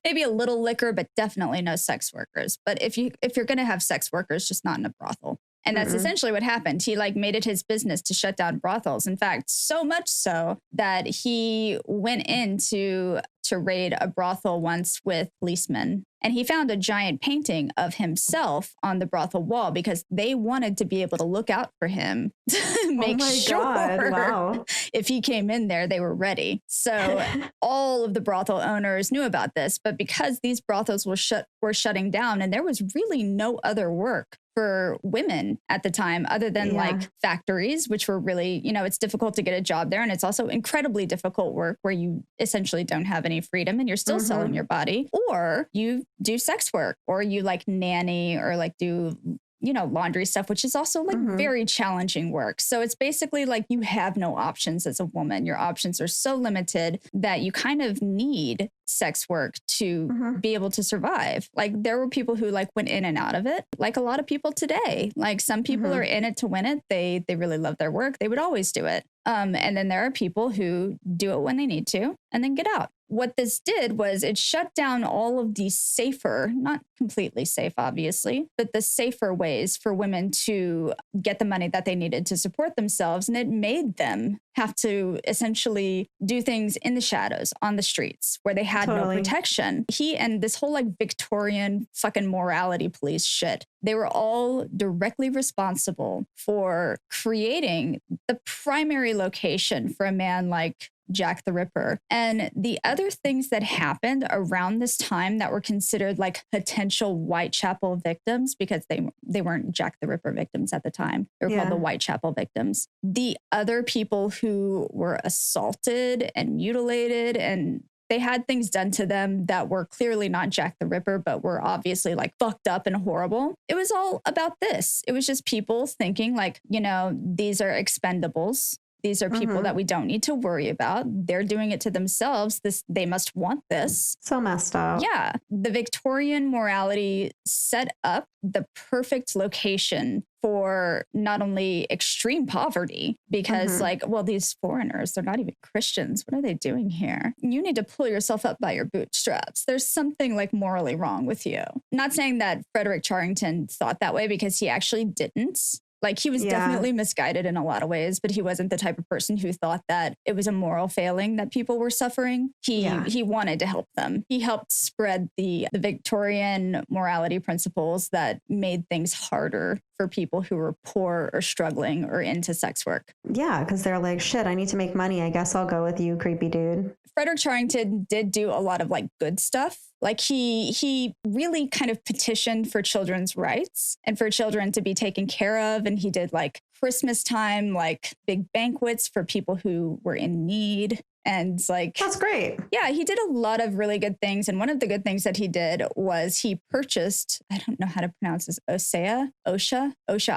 Maybe a little liquor, but definitely no sex workers. But if you're going to have sex workers, just not in a brothel. And that's essentially what happened. He like made it his business to shut down brothels. In fact, so much so that he went in to raid a brothel once with policemen. And he found a giant painting of himself on the brothel wall because they wanted to be able to look out for him to make sure if he came in there, they were ready. So all of the brothel owners knew about this. But because these brothels were shutting down and there was really no other work for women at the time, other than like factories, which were really, it's difficult to get a job there. And it's also incredibly difficult work where you essentially don't have any freedom and you're still selling your body, or you do sex work, or you like nanny, or like do laundry stuff, which is also like very challenging work. So it's basically like you have no options as a woman. Your options are so limited that you kind of need sex work to be able to survive. Like there were people who like went in and out of it, like a lot of people today. Like some people are in it to win it. They really love their work. They would always do it. And then there are people who do it when they need to and then get out. What this did was it shut down all of the safer, not completely safe, obviously, but the safer ways for women to get the money that they needed to support themselves. And it made them have to essentially do things in the shadows on the streets where they had no protection. He and this whole like Victorian fucking morality police shit, they were all directly responsible for creating the primary location for a man like Jack the Ripper. And the other things that happened around this time that were considered like potential Whitechapel victims, because they weren't Jack the Ripper victims at the time. They were called the Whitechapel victims. The other people who were assaulted and mutilated and they had things done to them that were clearly not Jack the Ripper, but were obviously like fucked up and horrible. It was all about this. It was just people thinking like, these are expendables. These are people that we don't need to worry about. They're doing it to themselves. They must want this. So messed up. Yeah. The Victorian morality set up the perfect location for not only extreme poverty, because these foreigners, they're not even Christians. What are they doing here? You need to pull yourself up by your bootstraps. There's something like morally wrong with you. Not saying that Frederick Charrington thought that way, because he actually didn't. Like he was definitely misguided in a lot of ways, but he wasn't the type of person who thought that it was a moral failing that people were suffering. He wanted to help them. He helped spread the Victorian morality principles that made things harder for people who were poor or struggling or into sex work. Yeah, because they're like, shit, I need to make money. I guess I'll go with you, creepy dude. Frederick Charrington did do a lot of like good stuff. Like he really kind of petitioned for children's rights and for children to be taken care of. And he did like Christmas time, like big banquets for people who were in need. And like, That's great. yeah, he did a lot of really good things. And one of the good things that he did was he purchased, I don't know how to pronounce this, Osha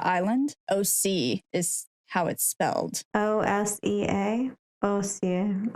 Island. OC is how it's spelled. OSEA. OSEA.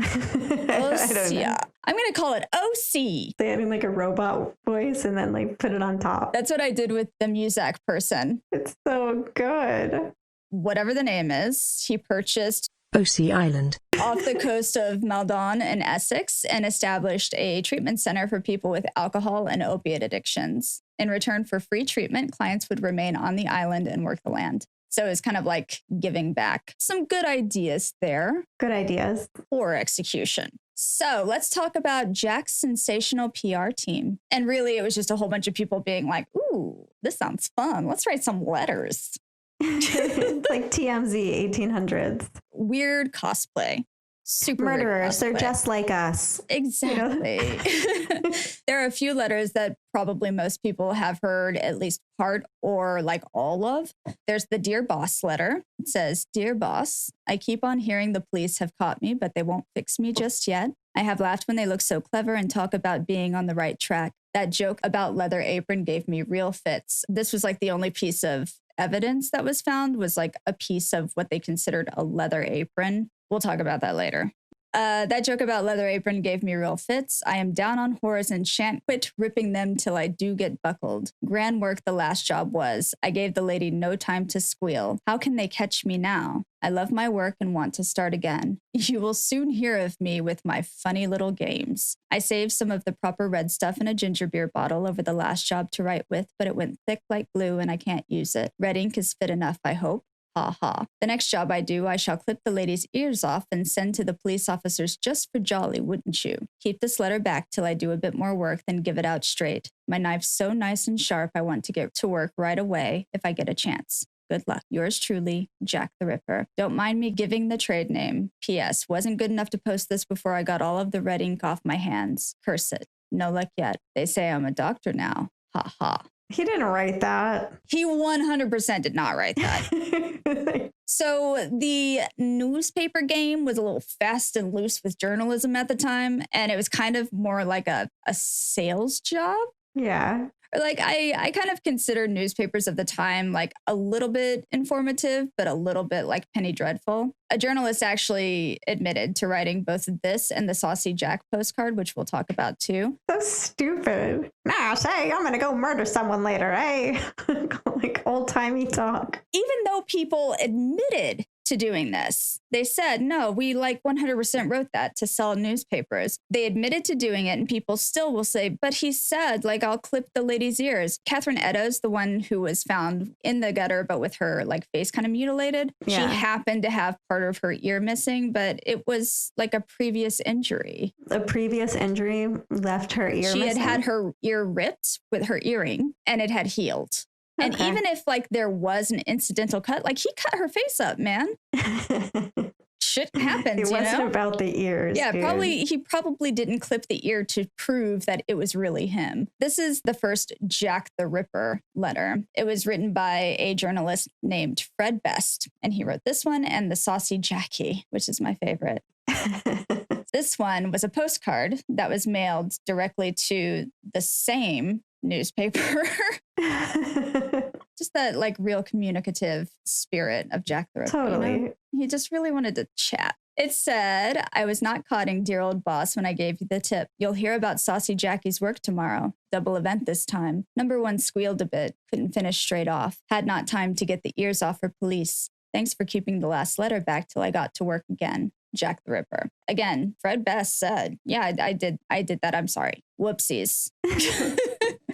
I don't know. I'm going to call it OC. They adding like a robot voice and then like put it on top. That's what I did with the Muzak person. It's so good. Whatever the name is, he purchased OC Island off the coast of Maldon in Essex and established a treatment center for people with alcohol and opiate addictions. In return for free treatment, clients would remain on the island and work the land. So it's kind of like giving back. Some good ideas there. Good ideas. Poor execution. So let's talk about Jack's sensational PR team. And really, it was just a whole bunch of people being like, ooh, this sounds fun. Let's write some letters. Like TMZ 1800s. Weird cosplay. Super murderers. They're just like us. Exactly. You know? There are a few letters that probably most people have heard at least part or like all of. There's the Dear Boss letter. It says, Dear Boss, I keep on hearing the police have caught me, but they won't fix me just yet. I have laughed when they look so clever and talk about being on the right track. That joke about leather apron gave me real fits. This was like the only piece of evidence that was found was like a piece of what they considered a leather apron. We'll talk about that later. That joke about leather apron gave me real fits. I am down on whores and shan't quit ripping them till I do get buckled. Grand work the last job was. I gave the lady no time to squeal. How can they catch me now? I love my work and want to start again. You will soon hear of me with my funny little games. I saved some of the proper red stuff in a ginger beer bottle over the last job to write with, but it went thick like glue and I can't use it. Red ink is fit enough, I hope. Ha ha. The next job I do, I shall clip the lady's ears off and send to the police officers just for jolly, wouldn't you? Keep this letter back till I do a bit more work, then give it out straight. My knife's so nice and sharp, I want to get to work right away if I get a chance. Good luck. Yours truly, Jack the Ripper. Don't mind me giving the trade name. P.S. Wasn't good enough to post this before I got all of the red ink off my hands. Curse it. No luck yet. They say I'm a doctor now. Ha ha. He didn't write that. He 100% did not write that. So the newspaper game was a little fast and loose with journalism at the time. And it was kind of more like a sales job. Yeah. Or like I kind of consider newspapers of the time like a little bit informative, but a little bit like Penny Dreadful. A journalist actually admitted to writing both this and the Saucy Jack postcard, which we'll talk about too. So stupid. Nah, say I'm gonna go murder someone later, eh? Like old timey talk. Even though people admitted to doing this, they said, no, we like 100% wrote that to sell newspapers. They admitted to doing it and people still will say, but he said, like, I'll clip the lady's ears. Catherine Eddowes, the one who was found in the gutter, but with her like face kind of mutilated. Yeah. She happened to have part of her ear missing, but it was like a previous injury. A previous injury left her ear She missing? had her ear ripped with her earring and it had healed. And Okay. even if like there was an incidental cut, like he cut her face up, man. Shit happens, It you wasn't know? about the ears. Yeah, dude. he probably didn't clip the ear to prove that it was really him. This is the first Jack the Ripper letter. It was written by a journalist named Fred Best, and he wrote this one and the Saucy Jackie, which is my favorite. This one was a postcard that was mailed directly to the same newspaper. Just that like real communicative spirit of Jack the Ripper. Totally. You know? He just really wanted to chat. It said, I was not codding dear old boss when I gave you the tip. You'll hear about Saucy Jackie's work tomorrow. Double event this time. Number one squealed a bit. Couldn't finish straight off. Had not time to get the ears off for police. Thanks for keeping the last letter back till I got to work again. Jack the Ripper. Again, Fred Best said, yeah, I did that. I'm sorry. Whoopsies.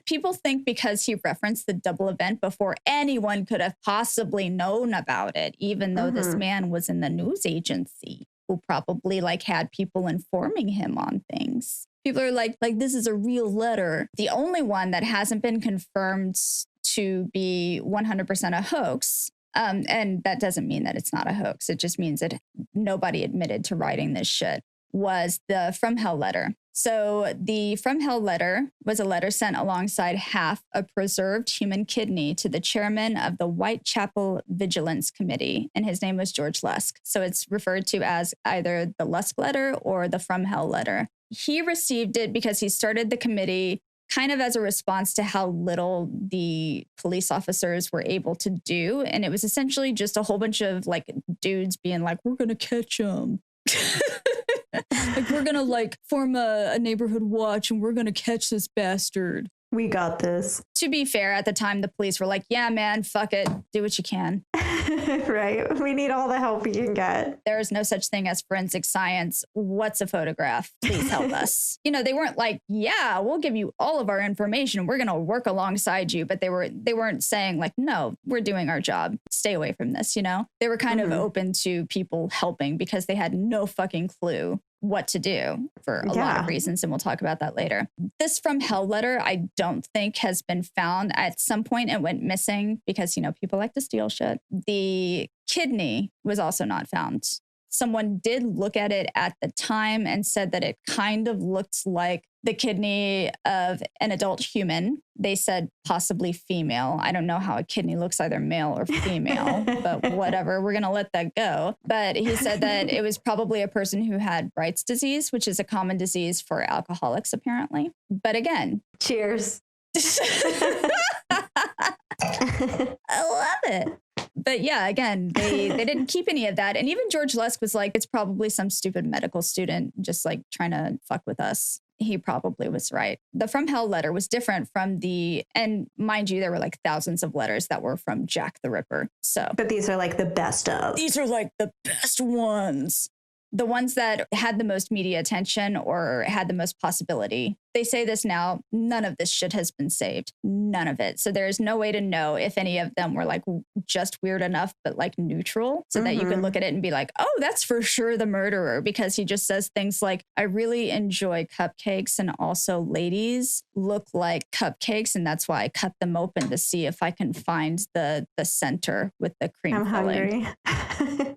People think because he referenced the double event before anyone could have possibly known about it, even though this man was in the news agency who probably like had people informing him on things. People are like this is a real letter. The only one that hasn't been confirmed to be 100% a hoax. And that doesn't mean that it's not a hoax. It just means that nobody admitted to writing this shit. Was the From Hell letter. So the From Hell letter was a letter sent alongside half a preserved human kidney to the chairman of the Whitechapel Vigilance Committee, and his name was George Lusk. So it's referred to as either the Lusk letter or the From Hell letter. He received it because he started the committee kind of as a response to how little the police officers were able to do. And it was essentially just a whole bunch of like dudes being like, we're going to catch him. Like, we're going to like form a neighborhood watch and we're going to catch this bastard. We got this. To be fair, at the time, the police were like, yeah, man, fuck it. Do what you can. Right. We need all the help we can get. There is no such thing as forensic science. What's a photograph? Please help us. You know, they weren't like, yeah, we'll give you all of our information. We're going to work alongside you. But they weren't saying like, no, we're doing our job. Stay away from this, you know? They were kind of open to people helping because they had no fucking clue what to do for a lot of reasons, and we'll talk about that later. This From Hell letter, I don't think has been found. At some point it went missing because, you know, people like to steal shit. The kidney was also not found. Someone did look at it at the time and said that it kind of looked like the kidney of an adult human. They said possibly female. I don't know how a kidney looks either male or female, but whatever, we're going to let that go. But he said that it was probably a person who had Bright's disease, which is a common disease for alcoholics, apparently. But again, cheers. I love it. But yeah, again, they didn't keep any of that. And even George Lusk was like, it's probably some stupid medical student just like trying to fuck with us. He probably was right. The From Hell letter was different from and mind you, there were like thousands of letters that were from Jack the Ripper. So, but these are like the best of. These are like the best ones. The ones that had the most media attention or had the most possibility. They say this now, none of this shit has been saved. None of it. So there's no way to know if any of them were like just weird enough, but like neutral so that you could look at it and be like, oh, that's for sure the murderer, because he just says things like, I really enjoy cupcakes and also ladies look like cupcakes. And that's why I cut them open to see if I can find the center with the cream I'm filling. hungry.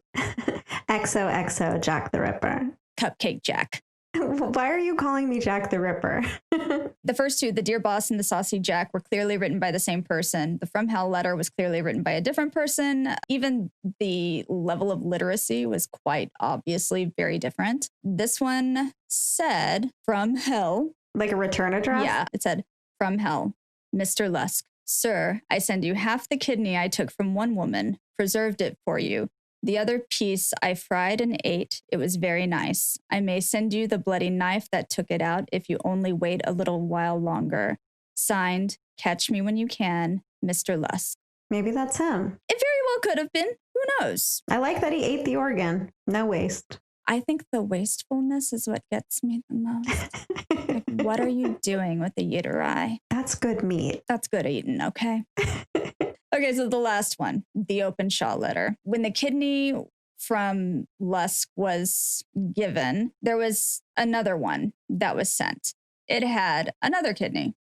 XOXO Jack the Ripper. Cupcake Jack. Why are you calling me Jack the Ripper? The first two, the Dear Boss and the Saucy Jack, were clearly written by the same person. The From Hell letter was clearly written by a different person. Even the level of literacy was quite obviously very different. This one said, From Hell. Like a return address? Yeah, it said, From Hell, Mr. Lusk. Sir, I send you half the kidney I took from one woman, preserved it for you. The other piece I fried and ate. It was very nice. I may send you the bloody knife that took it out if you only wait a little while longer. Signed, Catch Me When You Can, Mr. Lusk. Maybe that's him. It very well could have been. Who knows? I like that he ate the organ. No waste. I think the wastefulness is what gets me the most. Like, what are you doing with the uteri? That's good meat. That's good eating, okay? Okay, so the last one, the open shot letter. When the kidney from Lusk was given, there was another one that was sent. It had another kidney.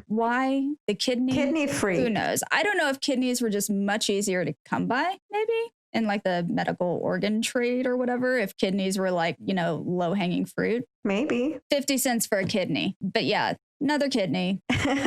Why the kidney? Kidney free. Who knows? I don't know if kidneys were just much easier to come by, maybe, in like the medical organ trade or whatever. If kidneys were like, you know, low hanging fruit. Maybe. 50 cents for a kidney. But yeah, another kidney.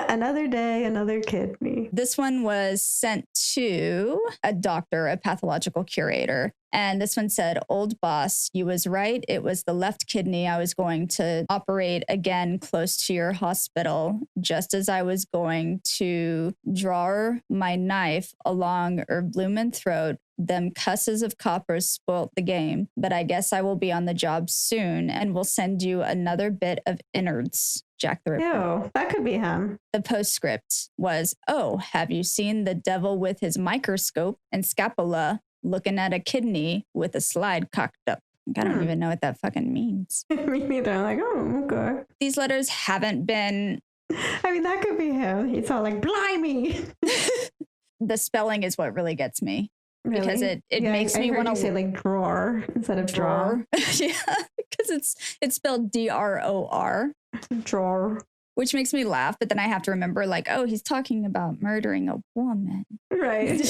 Another day, another kidney. This one was sent to a doctor, a pathological curator. And this one said, old boss, you was right. It was the left kidney I was going to operate again close to your hospital. Just as I was going to draw my knife along her bloomin' throat, them cusses of coppers spoilt the game. But I guess I will be on the job soon and will send you another bit of innards. Jack the Ripper. Ew, that could be him. The postscript was, oh, have you seen the devil with his microscope and scapula looking at a kidney with a slide cocked up? I don't even know what that fucking means. Me neither. I'm like, oh, okay. These letters haven't been... I mean, that could be him. He's all like, blimey. The spelling is what really gets me. Really? Because it makes me want to say like drawer instead of drawer. Yeah, because it's spelled D-R-O-R. Drawer. which makes me laugh. But then I have to remember, like, oh, he's talking about murdering a woman. Right.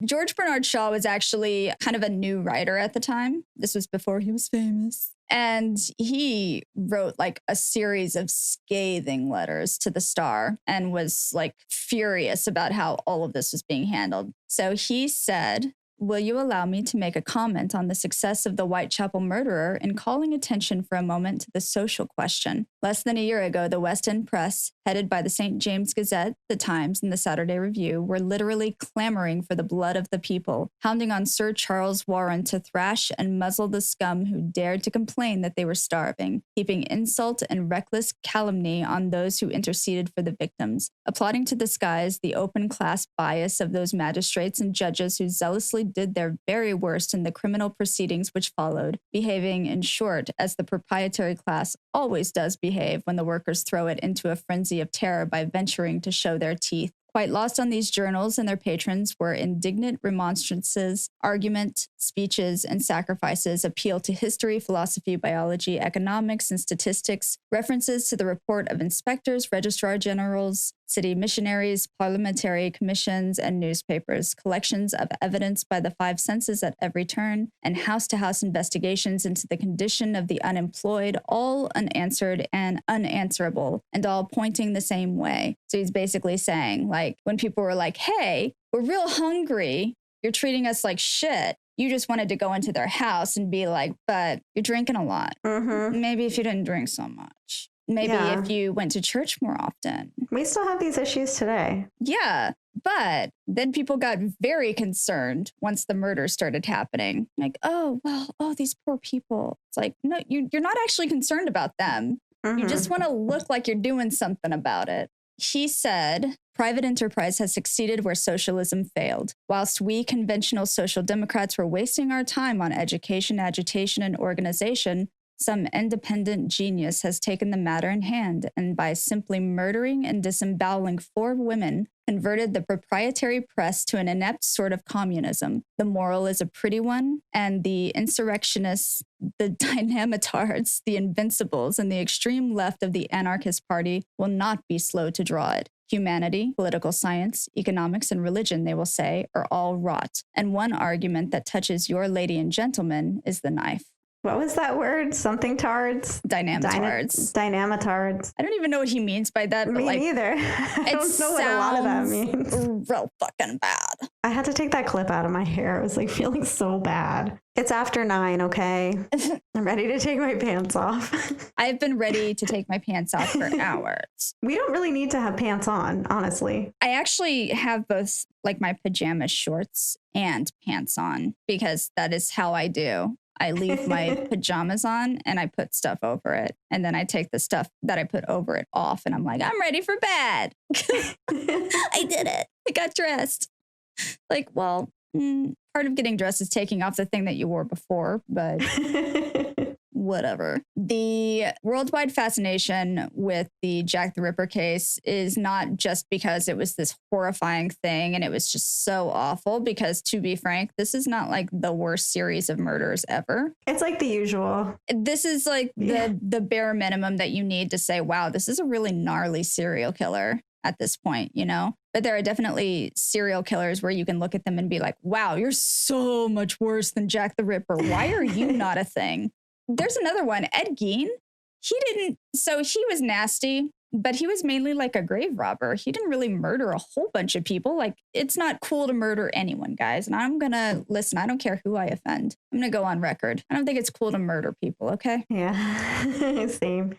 George Bernard Shaw was actually kind of a new writer at the time. This was before he was famous. And he wrote like a series of scathing letters to the Star and was like furious about how all of this was being handled. So he said, "Will you allow me to make a comment on the success of the Whitechapel murderer in calling attention for a moment to the social question? Less than a year ago, the West End press, headed by the St. James Gazette, the Times, and the Saturday Review, were literally clamoring for the blood of the people, hounding on Sir Charles Warren to thrash and muzzle the scum who dared to complain that they were starving, heaping insult and reckless calumny on those who interceded for the victims, applauding to the skies the open class bias of those magistrates and judges who zealously did their very worst in the criminal proceedings which followed, behaving, in short, as the proprietary class always does behave when the workers throw it into a frenzy of terror by venturing to show their teeth. Quite lost on these journals and their patrons were indignant remonstrances, argument, speeches, and sacrifices, appeal to history, philosophy, biology, economics, and statistics, references to the report of inspectors, registrar generals, city missionaries, parliamentary commissions, and newspapers, collections of evidence by the five senses at every turn, and house-to-house investigations into the condition of the unemployed, all unanswered and unanswerable, and all pointing the same way." So he's basically saying, like, when people were like, "Hey, we're real hungry, you're treating us like shit," you just wanted to go into their house and be like, "But you're drinking a lot. Mm-hmm. Maybe if you didn't drink so much. Maybe Yeah. if you went to church more often." We still have these issues today. Yeah, but then people got very concerned once the murders started happening. Like, oh, well, oh, these poor people. It's like, no, you're not actually concerned about them. Mm-hmm. You just want to look like you're doing something about it. He said, "Private enterprise has succeeded where socialism failed. Whilst we conventional social democrats were wasting our time on education, agitation, and organization, some independent genius has taken the matter in hand and by simply murdering and disemboweling 4 women, converted the proprietary press to an inept sort of communism. The moral is a pretty one, and the insurrectionists, the dynamitards, the invincibles, and the extreme left of the anarchist party will not be slow to draw it. Humanity, political science, economics, and religion, they will say, are all rot. And one argument that touches your lady and gentleman is the knife." What was that word? Something tards? Dynamitards. Dynamitards. I don't even know what he means by that. But Me like, neither. I don't know what a lot of that means. Real fucking bad. I had to take that clip out of my hair. I was like feeling so bad. It's after 9, okay? I'm ready to take my pants off. I've been ready to take my pants off for hours. We don't really need to have pants on, honestly. I actually have both like my pajama shorts and pants on because that is how I do. I leave my pajamas on and I put stuff over it. And then I take the stuff that I put over it off and I'm like, I'm ready for bed. I did it. I got dressed. Like, well, part of getting dressed is taking off the thing that you wore before, but whatever. The worldwide fascination with the Jack the Ripper case is not just because it was this horrifying thing and it was just so awful, because to be frank, this is not like the worst series of murders ever. It's like the usual. This is like the bare minimum that you need to say, wow, this is a really gnarly serial killer at this point, you know? But there are definitely serial killers where you can look at them and be like, wow, you're so much worse than Jack the Ripper. Why are you not a thing? There's another one, Ed Gein. He was nasty, but he was mainly like a grave robber. He didn't really murder a whole bunch of people. Like, it's not cool to murder anyone, guys. And I'm gonna listen. I don't care who I offend. I'm gonna go on record. I don't think it's cool to murder people. Okay. Yeah. Same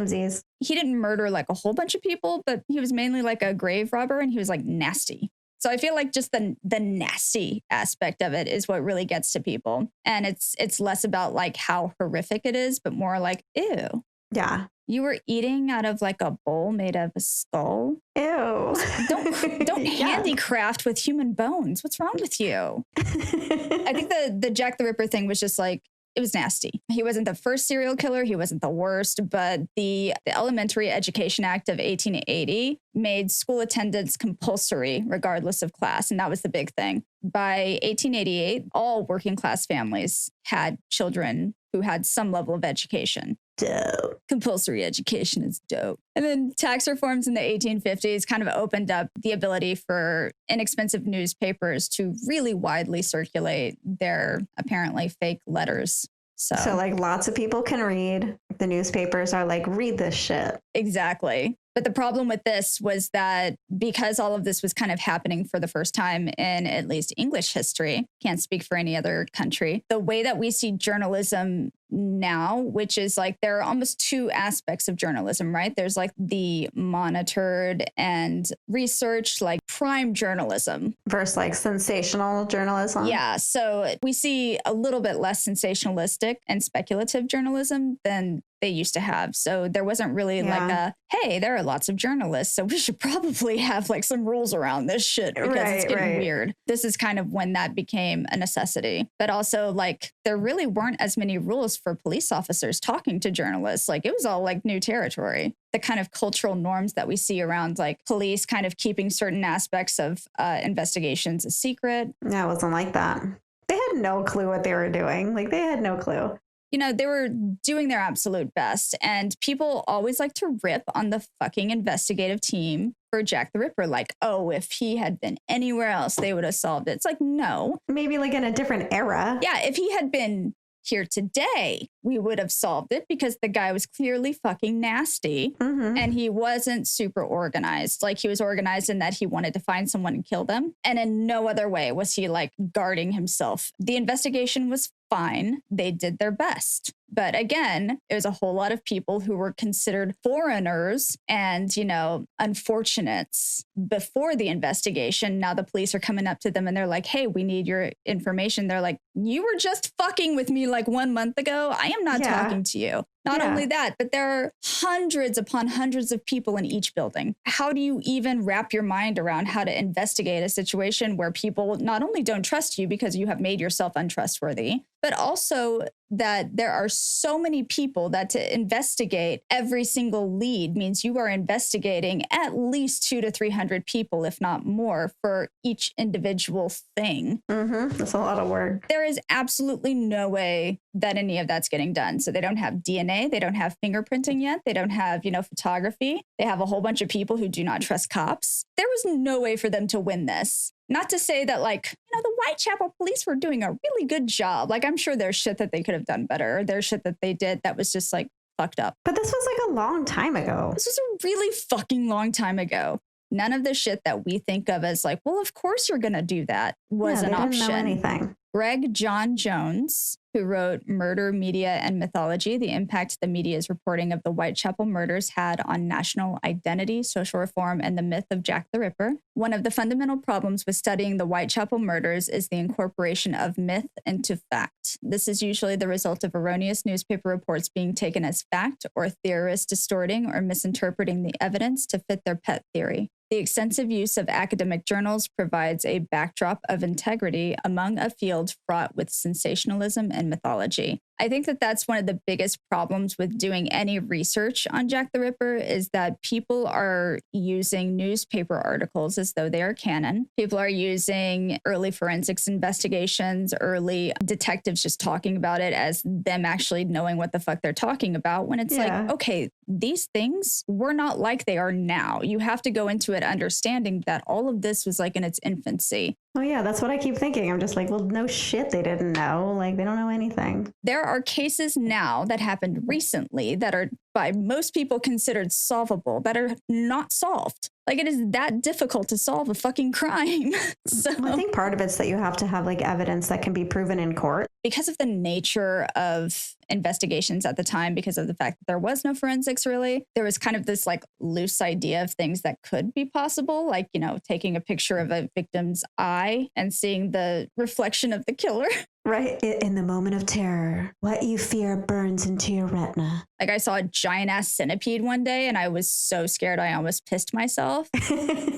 Z's. He didn't murder like a whole bunch of people, but he was mainly like a grave robber and he was like nasty. So I feel like just the nasty aspect of it is what really gets to people. And it's less about like how horrific it is, but more like, ew. Yeah. You were eating out of like a bowl made of a skull. Ew. Don't handicraft with human bones. What's wrong with you? I think the Jack the Ripper thing was just like, it was nasty. He wasn't the first serial killer. He wasn't the worst, but the Elementary Education Act of 1880 made school attendance compulsory regardless of class. And that was the big thing. By 1888, all working class families had children who had some level of education. dope. Compulsory education is dope. And then tax reforms in the 1850s kind of opened up the ability for inexpensive newspapers to really widely circulate their apparently fake letters. So like lots of people can read. The newspapers are like, read this shit. Exactly. But the problem with this was that because all of this was kind of happening for the first time in at least English history, can't speak for any other country, the way that we see journalism now, which is like there are almost two aspects of journalism, right? There's like the monitored and researched, like prime journalism versus like sensational journalism. Yeah. So we see a little bit less sensationalistic and speculative journalism than they used to have. So there wasn't really like a, hey, there are lots of journalists, so we should probably have like some rules around this shit because it's getting weird. This is kind of when that became a necessity. But also like there really weren't as many rules for police officers talking to journalists. Like it was all like new territory. The kind of cultural norms that we see around like police kind of keeping certain aspects of investigations a secret. No, it wasn't like that. They had no clue what they were doing. Like they had no clue. You know, they were doing their absolute best. And people always like to rip on the fucking investigative team for Jack the Ripper. Like, oh, if he had been anywhere else, they would have solved it. It's like, no. Maybe like in a different era. Yeah, if he had been here today, we would have solved it because the guy was clearly fucking nasty and he wasn't super organized. Like he was organized in that he wanted to find someone and kill them. And in no other way was he like guarding himself. The investigation was fine. They did their best. But again, it was a whole lot of people who were considered foreigners and, you know, unfortunates before the investigation. Now the police are coming up to them and they're like, hey, we need your information. They're like, you were just fucking with me like 1 month ago. I am not talking to you. Not only that, but there are hundreds upon hundreds of people in each building. How do you even wrap your mind around how to investigate a situation where people not only don't trust you because you have made yourself untrustworthy, but also that there are so many people that to investigate every single lead means you are investigating at least 200 to 300 people, if not more, for each individual thing. That's a lot of work. There is absolutely no way that any of that's getting done. So they don't have DNA. They don't have fingerprinting yet. They don't have, you know, photography. They have a whole bunch of people who do not trust cops. There was no way for them to win this. Not to say that, like, you know, the Whitechapel police were doing a really good job. Like, I'm sure there's shit that they could have done better. There's shit that they did that was just, like, fucked up. But this was, like, a long time ago. This was a really fucking long time ago. None of the shit that we think of as, like, well, of course you're going to do that was an option. Didn't know anything. Greg John Jones, who wrote Murder, Media, and Mythology, the impact the media's reporting of the Whitechapel murders had on national identity, social reform, and the myth of Jack the Ripper. One of the fundamental problems with studying the Whitechapel murders is the incorporation of myth into fact. This is usually the result of erroneous newspaper reports being taken as fact or theorists distorting or misinterpreting the evidence to fit their pet theory. The extensive use of academic journals provides a backdrop of integrity among a field fraught with sensationalism and mythology. I think that that's one of the biggest problems with doing any research on Jack the Ripper is that people are using newspaper articles as though they are canon. People are using early forensics investigations, early detectives just talking about it as them actually knowing what the fuck they're talking about when it's like, okay, these things were not like they are now. You have to go into it understanding that all of this was like in its infancy. Oh, yeah, that's what I keep thinking. I'm just like, well, no shit, they didn't know. Like, they don't know anything. There are cases now that happened recently that are by most people considered solvable that are not solved. Like, it is that difficult to solve a fucking crime. So I think part of it's that you have to have like evidence that can be proven in court. Because of the nature of investigations at the time, because of the fact that there was no forensics really, there was kind of this like loose idea of things that could be possible. Like, you know, taking a picture of a victim's eye and seeing the reflection of the killer. Right. In the moment of terror, what you fear burns into your retina. Like I saw a giant ass centipede one day and I was so scared I almost pissed myself.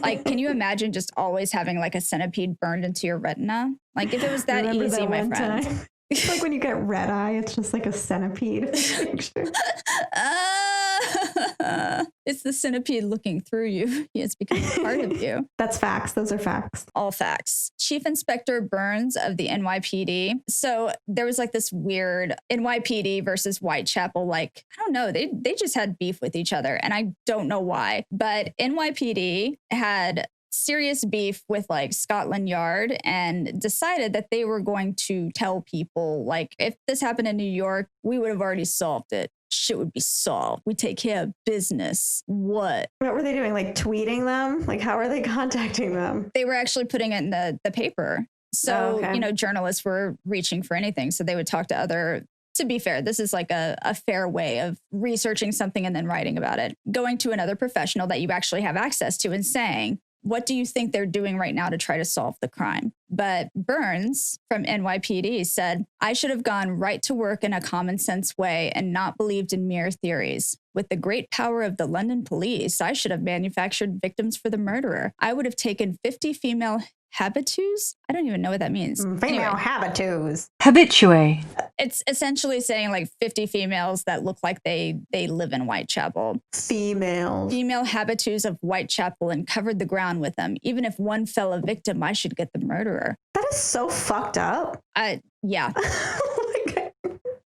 Like, can you imagine just always having like a centipede burned into your retina? Like if it was that easy, that my friend. Time? It's like when you get red eye, it's just like a centipede picture. It's the centipede looking through you. He has become a part of you. That's facts. Those are facts. All facts. Chief Inspector Burns of the NYPD. So there was like this weird NYPD versus Whitechapel. Like, I don't know. They just had beef with each other. And I don't know why. But NYPD had serious beef with like Scotland Yard and decided that they were going to tell people, like, if this happened in New York, we would have already solved it. Shit would be solved. We take care of business. What were they doing? Like tweeting them? Like, how are they contacting them? They were actually putting it in the paper. So, journalists were reaching for anything. So they would talk to other. To be fair, this is like a fair way of researching something and then writing about it. Going to another professional that you actually have access to and saying, what do you think they're doing right now to try to solve the crime? But Burns from NYPD said, I should have gone right to work in a common sense way and not believed in mere theories. With the great power of the London police, I should have manufactured victims for the murderer. I would have taken 50 female habitus. I don't even know what that means. Female habitus. Habitue. It's essentially saying like 50 females that look like they live in Whitechapel. Female habitus of Whitechapel and covered the ground with them. Even if one fell a victim, I should get the murderer. That is so fucked up. Yeah.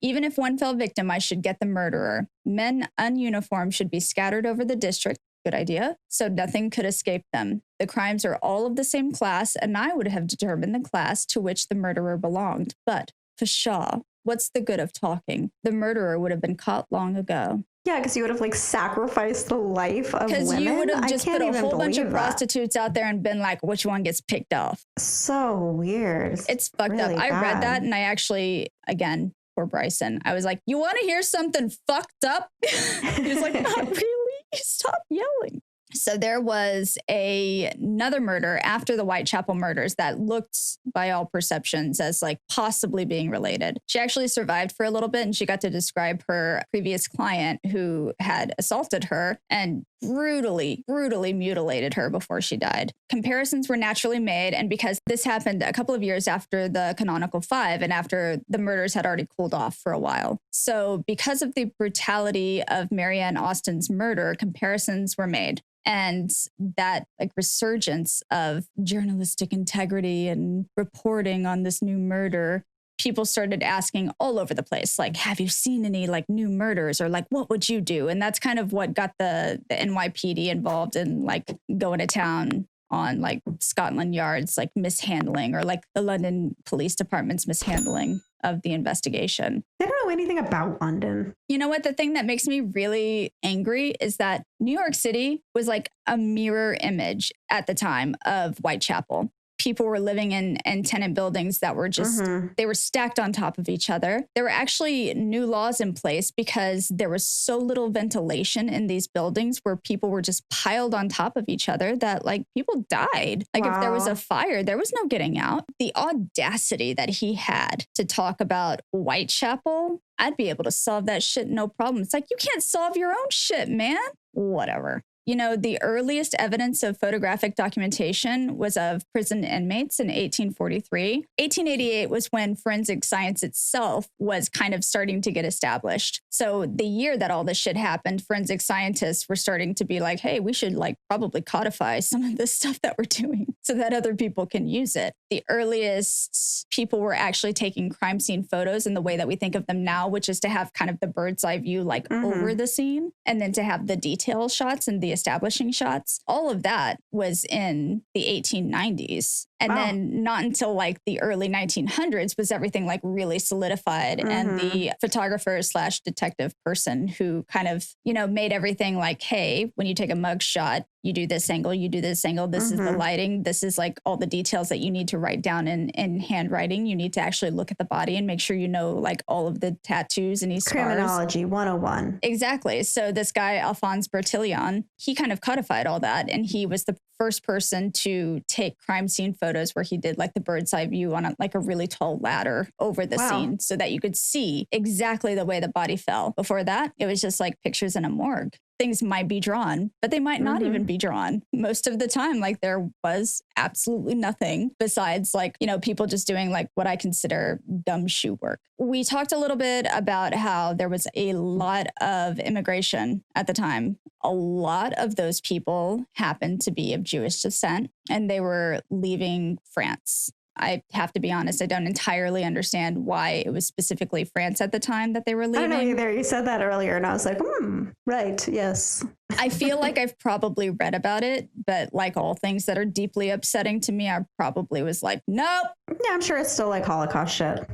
Even if one fell victim, I should get the murderer. Men ununiformed should be scattered over the district. Good idea. So nothing could escape them. The crimes are all of the same class, and I would have determined the class to which the murderer belonged. But, pshaw, what's the good of talking? The murderer would have been caught long ago. Yeah, because you would have like sacrificed the life of women. Because you would have just put a whole bunch of prostitutes out there and been like, which one gets picked off? So weird. It's fucked really up. I read that and I actually, again, for Bryson, I was like, you want to hear something fucked up? He was like, not really. Stop yelling. So there was another murder after the Whitechapel murders that looked, by all perceptions, as like possibly being related. She actually survived for a little bit and she got to describe her previous client who had assaulted her and brutally mutilated her before she died. Comparisons were naturally made, and because this happened a couple of years after the Canonical Five and after the murders had already cooled off for a while. So because of the brutality of Marianne Austin's murder, comparisons were made. And that like resurgence of journalistic integrity and reporting on this new murder, people started asking all over the place, like, have you seen any like new murders, or like, what would you do? And that's kind of what got the NYPD involved in like going to town on like Scotland Yard's like mishandling, or like the London Police Department's mishandling of the investigation. They don't know anything about London. You know what? The thing that makes me really angry is that New York City was like a mirror image at the time of Whitechapel. People were living in tenant buildings that were just, they were stacked on top of each other. There were actually new laws in place because there was so little ventilation in these buildings where people were just piled on top of each other that like people died. Like if there was a fire, there was no getting out. The audacity that he had to talk about Whitechapel, I'd be able to solve that shit no problem. It's like, you can't solve your own shit, man. Whatever. You know, the earliest evidence of photographic documentation was of prison inmates in 1843. 1888 was when forensic science itself was kind of starting to get established. So the year that all this shit happened, forensic scientists were starting to be like, hey, we should like probably codify some of this stuff that we're doing so that other people can use it. The earliest people were actually taking crime scene photos in the way that we think of them now, which is to have kind of the bird's eye view like over the scene, and then to have the detail shots and the establishing shots. All of that was in the 1890s. And then not until like the early 1900s was everything like really solidified. And the photographer / detective person who kind of, you know, made everything like, hey, when you take a mug shot, you do this angle, you do this angle. This is the lighting. This is like all the details that you need to write down in handwriting. You need to actually look at the body and make sure you know like all of the tattoos and scars. Criminology 101. Exactly. So this guy, Alphonse Bertillon, he kind of codified all that. And he was the first person to take crime scene photos where he did like the bird's eye view on like a really tall ladder over the scene so that you could see exactly the way the body fell. Before that, it was just like pictures in a morgue. things might be drawn, but they might not even be drawn. Most of the time, like there was absolutely nothing besides like, you know, people just doing like what I consider gumshoe work. We talked a little bit about how there was a lot of immigration at the time. A lot of those people happened to be of Jewish descent, and they were leaving France. I have to be honest, I don't entirely understand why it was specifically France at the time that they were leaving. I don't know either. You said that earlier, and I was like, right, yes. I feel like I've probably read about it, but like all things that are deeply upsetting to me, I probably was like, nope. Yeah, I'm sure it's still like Holocaust shit.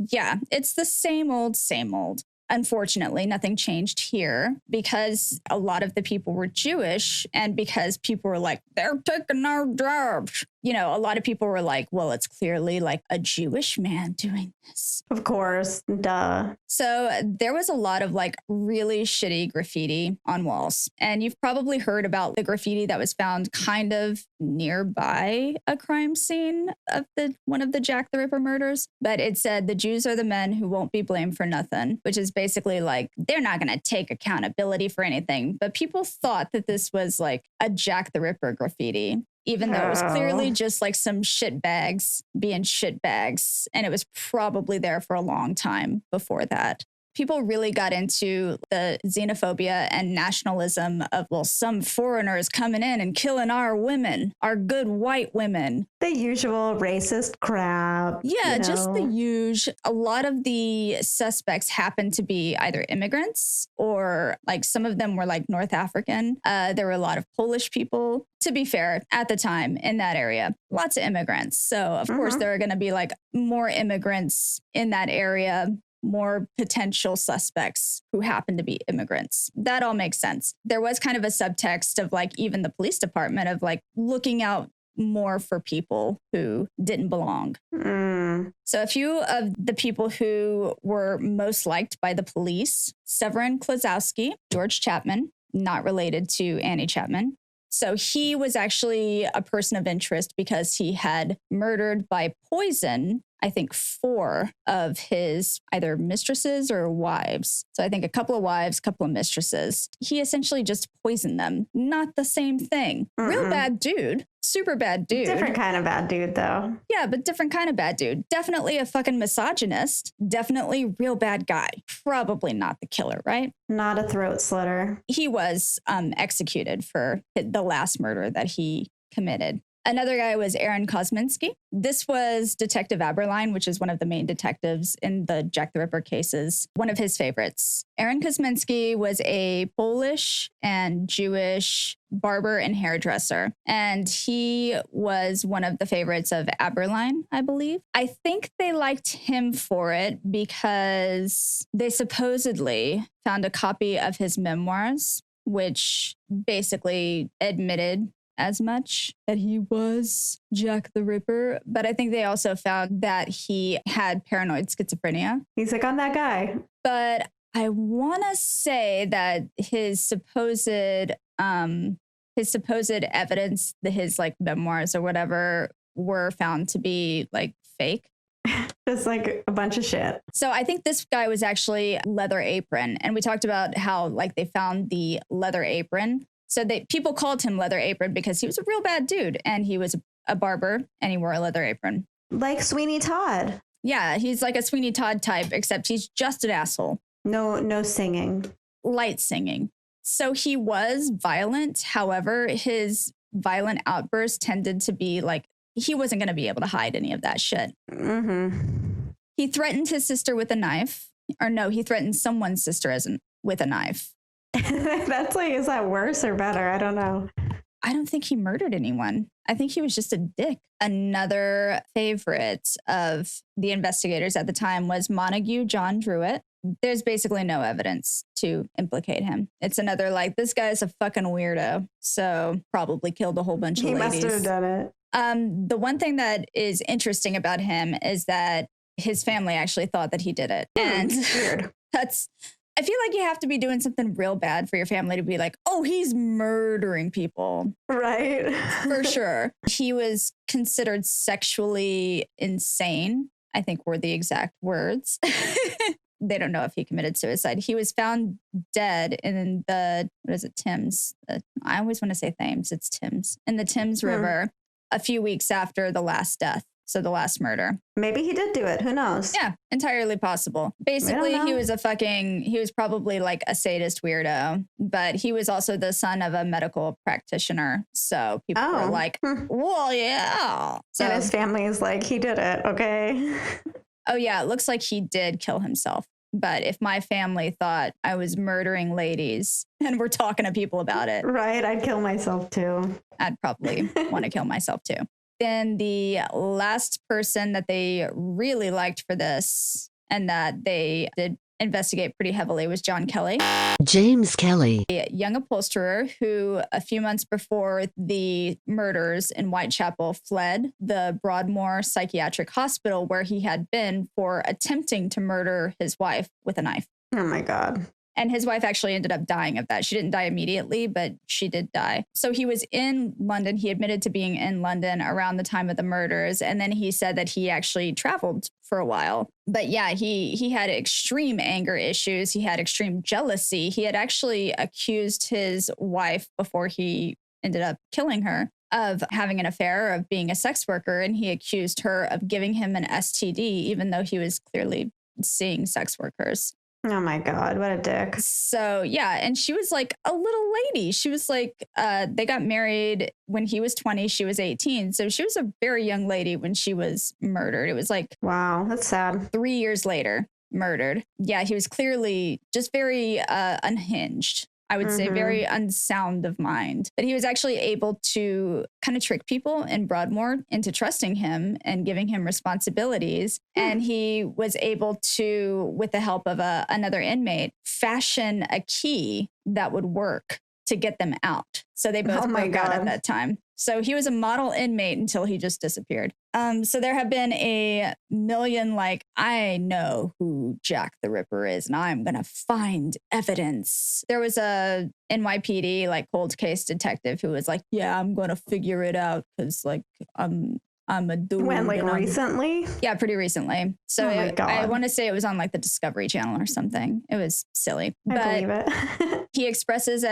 Yeah, it's the same old, same old. Unfortunately, nothing changed here because a lot of the people were Jewish, and because people were like, they're taking our jobs. You know, a lot of people were like, well, it's clearly like a Jewish man doing this. Of course, duh. So there was a lot of like really shitty graffiti on walls. And you've probably heard about the graffiti that was found kind of nearby a crime scene of one of the Jack the Ripper murders. But it said the Jews are the men who won't be blamed for nothing, which is basically like they're not going to take accountability for anything. But people thought that this was like a Jack the Ripper graffiti, even though it was clearly just like some shit bags being shit bags. And it was probably there for a long time before that. People really got into the xenophobia and nationalism of, well, some foreigners coming in and killing our women, our good white women. The usual racist crap. Yeah, just the usual. A lot of the suspects happened to be either immigrants or like some of them were like North African. There were a lot of Polish people. To be fair, at the time in that area, lots of immigrants. So, of course, there are going to be like more immigrants in that area, more potential suspects who happen to be immigrants. That all makes sense. There was kind of a subtext of like even the police department of like looking out more for people who didn't belong. So a few of the people who were most liked by the police, Severin Klazowski, George Chapman, not related to Annie Chapman. So he was actually a person of interest because he had murdered by poison, I think 4 of his either mistresses or wives. So I think a couple of wives, a couple of mistresses. He essentially just poisoned them. Not the same thing. Real bad dude. Super bad dude. Different kind of bad dude, though. Yeah, but different kind of bad dude. Definitely a fucking misogynist. Definitely real bad guy. Probably not the killer, right? Not a throat slitter. He was executed for the last murder that he committed. Another guy was Aaron Kosminski. This was Detective Aberline, which is one of the main detectives in the Jack the Ripper cases. One of his favorites. Aaron Kosminski was a Polish and Jewish barber and hairdresser. And he was one of the favorites of Aberline, I believe. I think they liked him for it because they supposedly found a copy of his memoirs, which basically admitted as much that he was Jack the Ripper. But I think they also found that he had paranoid schizophrenia. He's like, I'm that guy. But I want to say that his supposed evidence, his like memoirs or whatever, were found to be like fake. Just like a bunch of shit. So I think this guy was actually Leather Apron. And we talked about how like they found the leather apron. So people called him Leather Apron because he was a real bad dude and he was a barber and he wore a leather apron. Like Sweeney Todd. Yeah, he's like a Sweeney Todd type, except he's just an asshole. No singing. Light singing. So he was violent. However, his violent outbursts tended to be like, he wasn't going to be able to hide any of that shit. He threatened his sister with a knife. Or no, he threatened someone's sister with a knife. That's like, is that worse or better? I don't know. I don't think he murdered anyone. I think he was just a dick. Another favorite of the investigators at the time was Montague John Druitt. There's basically no evidence to implicate him. It's another like, this guy's a fucking weirdo. So probably killed a whole bunch of ladies. He must have done it. The one thing that is interesting about him is that his family actually thought that he did it. And weird. I feel like you have to be doing something real bad for your family to be like, oh, he's murdering people. Right. For sure. He was considered sexually insane, I think were the exact words. they don't know if he committed suicide. He was found dead in the, what is it, Thames? I always want to say Thames. It's Thames. In the Thames River a few weeks after the last death. So the last murder. Maybe he did do it. Who knows? Yeah, entirely possible. Basically, he was probably like a sadist weirdo, but he was also the son of a medical practitioner. So people were like, well, yeah. So, and his family is like, he did it. Okay. Oh, yeah. It looks like he did kill himself. But if my family thought I was murdering ladies and we're talking to people about it. Right. I'd kill myself too. I'd probably want to kill myself too. Then the last person that they really liked for this and that they did investigate pretty heavily was John Kelly. James Kelly, A young upholsterer who a few months before the murders in Whitechapel fled the Broadmoor Psychiatric Hospital where he had been for attempting to murder his wife with a knife. Oh my God. And his wife actually ended up dying of that. She didn't die immediately, but she did die. So he was in London. He admitted to being in London around the time of the murders. And then he said that he actually traveled for a while. But yeah, he had extreme anger issues. He had extreme jealousy. He had actually accused his wife before he ended up killing her of having an affair, of being a sex worker. And he accused her of giving him an STD, even though he was clearly seeing sex workers. Oh my God, what a dick. So yeah, and she was like a little lady. She was like, they got married when he was 20, she was 18. So she was a very young lady when she was murdered. It was like, wow, that's sad. 3 years later, murdered. Yeah, he was clearly just very unhinged. I would say very unsound of mind. But he was actually able to kind of trick people in Broadmoor into trusting him and giving him responsibilities. And he was able to, with the help of another inmate, fashion a key that would work to get them out. So they both broke out at that time. So he was a model inmate until he just disappeared. So there have been a million, like, I know who Jack the Ripper is and I'm going to find evidence. There was a NYPD, like, cold case detective who was like, yeah, I'm going to figure it out because, like, I'm a dude. When, like, recently? Yeah, pretty recently. So oh my God. I want to say it was on, like, the Discovery Channel or something. It was silly. I believe it. He expresses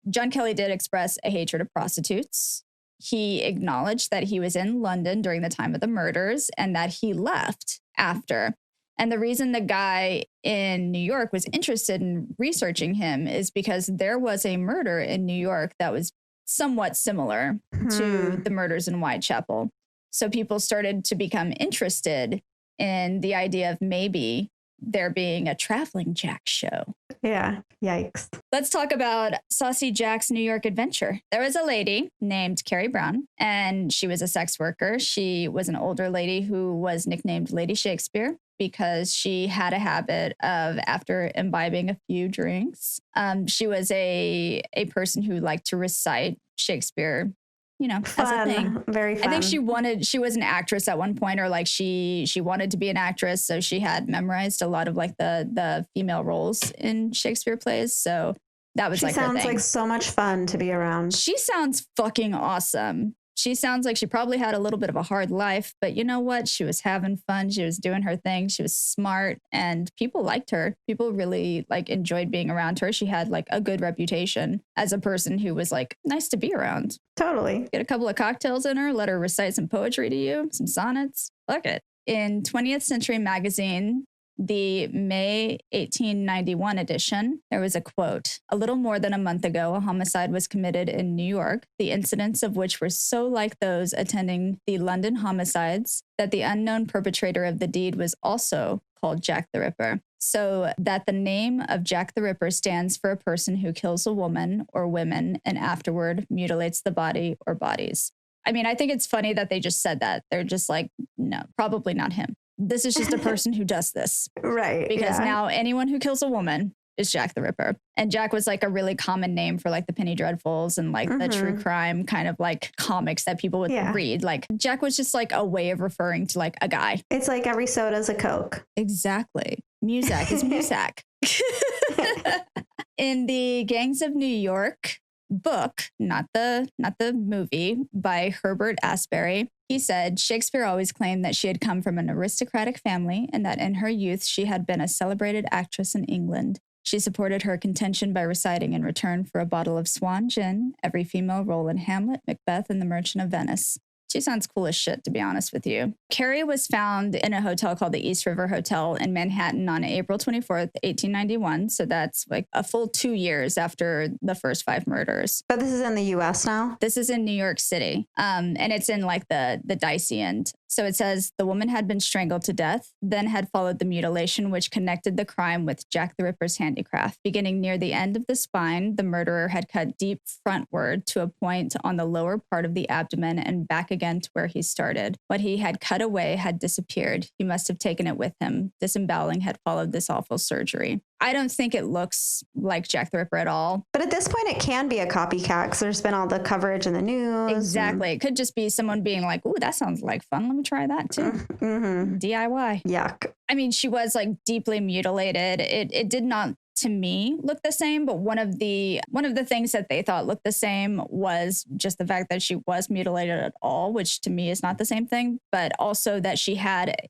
John Kelly did express a hatred of prostitutes. He acknowledged that he was in London during the time of the murders and that he left after. And the reason the guy in New York was interested in researching him is because there was a murder in New York that was somewhat similar to the murders in Whitechapel. So people started to become interested in the idea of maybe there being a traveling Jack show. Yeah. Yikes. Let's talk about Saucy Jack's New York adventure. There was a lady named Carrie Brown, and she was a sex worker. She was an older lady who was nicknamed Lady Shakespeare because she had a habit of, after imbibing a few drinks, she was a person who liked to recite Shakespeare, you know, fun. As a thing. Very fun. I think she was an actress at one point, or like she wanted to be an actress. So she had memorized a lot of like the female roles in Shakespeare plays. So that was like her thing. She sounds like so much fun to be around. She sounds fucking awesome. She sounds like she probably had a little bit of a hard life, but you know what? She was having fun. She was doing her thing. She was smart and people liked her. People really like enjoyed being around her. She had like a good reputation as a person who was like nice to be around. Totally. Get a couple of cocktails in her, let her recite some poetry to you, some sonnets. Fuck it. In 20th Century Magazine, the May 1891 edition, there was a quote. A little more than a month ago, a homicide was committed in New York, the incidents of which were so like those attending the London homicides that the unknown perpetrator of the deed was also called Jack the Ripper. So that the name of Jack the Ripper stands for a person who kills a woman or women and afterward mutilates the body or bodies. I mean, I think it's funny that they just said that. They're just like, no, probably not him. This is just a person who does this. Right. Because now anyone who kills a woman is Jack the Ripper. And Jack was like a really common name for like the Penny Dreadfuls and like the true crime kind of like comics that people would read. Like Jack was just like a way of referring to like a guy. It's like every soda's a Coke. Exactly. Muzak is Muzak. In the Gangs of New York, book, not the movie, by Herbert Asbury. He said Shakespeare always claimed that she had come from an aristocratic family and that in her youth she had been a celebrated actress in England. She supported her contention by reciting in return for a bottle of swan gin every female role in Hamlet, Macbeth, and The Merchant of Venice. She sounds cool as shit, to be honest with you. Carrie was found in a hotel called the East River Hotel in Manhattan on April 24th, 1891. So that's like a full 2 years after the first 5 murders. But this is in the U.S. now? This is in New York City. And it's in like the dicey end. So it says the woman had been strangled to death, then had followed the mutilation, which connected the crime with Jack the Ripper's handicraft. Beginning near the end of the spine, the murderer had cut deep frontward to a point on the lower part of the abdomen and back again to where he started. What he had cut away had disappeared. He must have taken it with him. Disemboweling had followed this awful surgery. I don't think it looks like Jack the Ripper at all. But at this point, it can be a copycat because there's been all the coverage in the news. Exactly. It could just be someone being like, ooh, that sounds like fun. Let me try that too. Mm-hmm. DIY. Yuck. I mean, she was like deeply mutilated. It did not, to me, look the same, but one of the things that they thought looked the same was just the fact that she was mutilated at all, which to me is not the same thing, but also that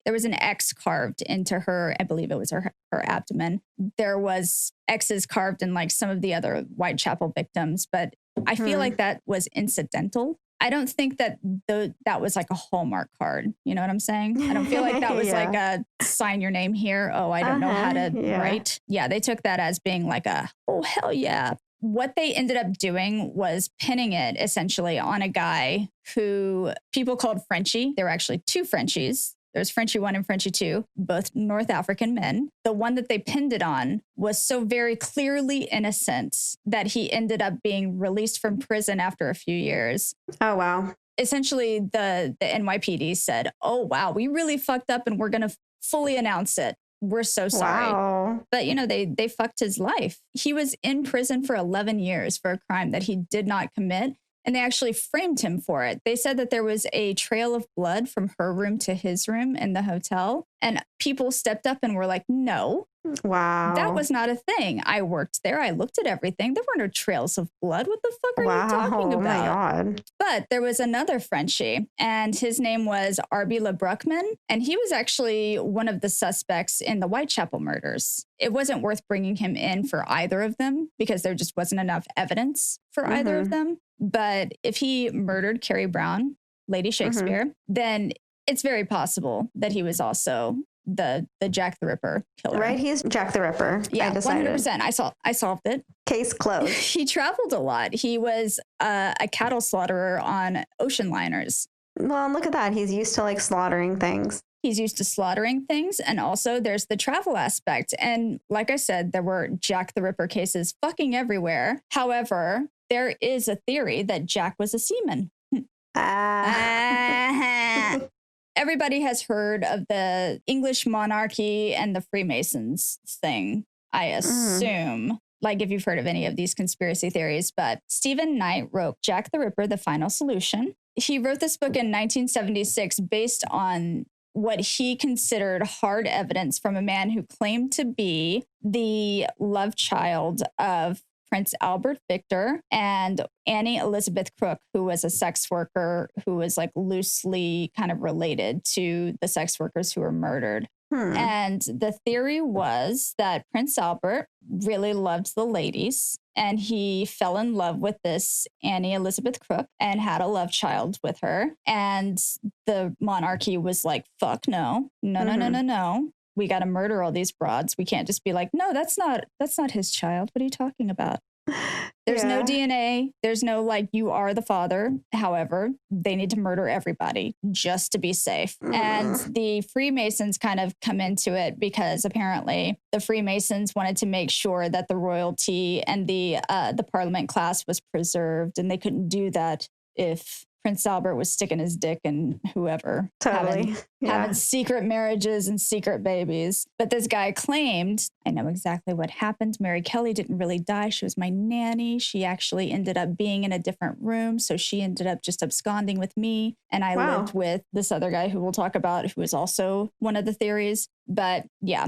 there was an X carved into her, I believe it was her abdomen. There was X's carved in like some of the other Whitechapel victims, but I feel like that was incidental. I don't think that that was like a Hallmark card. You know what I'm saying? I don't feel like that was like a sign your name here. Oh, I don't know how to write. Yeah, they took that as being like oh, hell yeah. What they ended up doing was pinning it essentially on a guy who people called Frenchie. There were actually 2 Frenchies. There's Frenchie 1 and Frenchie 2, both North African men. The one that they pinned it on was so very clearly innocent that he ended up being released from prison after a few years. Oh, wow. Essentially, the NYPD said, oh, wow, we really fucked up and we're going to fully announce it. We're so sorry. Wow. But, they fucked his life. He was in prison for 11 years for a crime that he did not commit. And they actually framed him for it. They said that there was a trail of blood from her room to his room in the hotel. And people stepped up and were like, no. Wow. That was not a thing. I worked there. I looked at everything. There were no trails of blood. What the fuck are you talking about? Oh, my God. But there was another Frenchie, and his name was Arby Le Bruckman. And he was actually one of the suspects in the Whitechapel murders. It wasn't worth bringing him in for either of them because there just wasn't enough evidence for either of them. But if he murdered Carrie Brown, Lady Shakespeare, then it's very possible that he was also the Jack the Ripper killer. Right? He's Jack the Ripper. Yeah, 100%. I solved it. Case closed. He traveled a lot. He was a cattle slaughterer on ocean liners. Well, look at that. He's used to like slaughtering things. He's used to slaughtering things. And also there's the travel aspect. And like I said, there were Jack the Ripper cases fucking everywhere. However, there is a theory that Jack was a seaman. Everybody has heard of the English monarchy and the Freemasons thing, I assume. Like if you've heard of any of these conspiracy theories. But Stephen Knight wrote Jack the Ripper, The Final Solution. He wrote this book in 1976 based on what he considered hard evidence from a man who claimed to be the love child of Prince Albert Victor and Annie Elizabeth Crook, who was a sex worker who was like loosely kind of related to the sex workers who were murdered. And the theory was that Prince Albert really loved the ladies and he fell in love with this Annie Elizabeth Crook and had a love child with her. And the monarchy was like, fuck no. We got to murder all these broads. We can't just be like, no, that's not his child. What are you talking about? There's no DNA. There's no like, you are the father. However, they need to murder everybody just to be safe. And the Freemasons kind of come into it because apparently the Freemasons wanted to make sure that the royalty and the Parliament class was preserved. And they couldn't do that if Prince Albert was sticking his dick in whoever, having secret marriages and secret babies. But this guy claimed, I know exactly what happened. Mary Kelly didn't really die. She was my nanny. She actually ended up being in a different room. So she ended up just absconding with me. And I lived with this other guy who we'll talk about, who was also one of the theories. But yeah,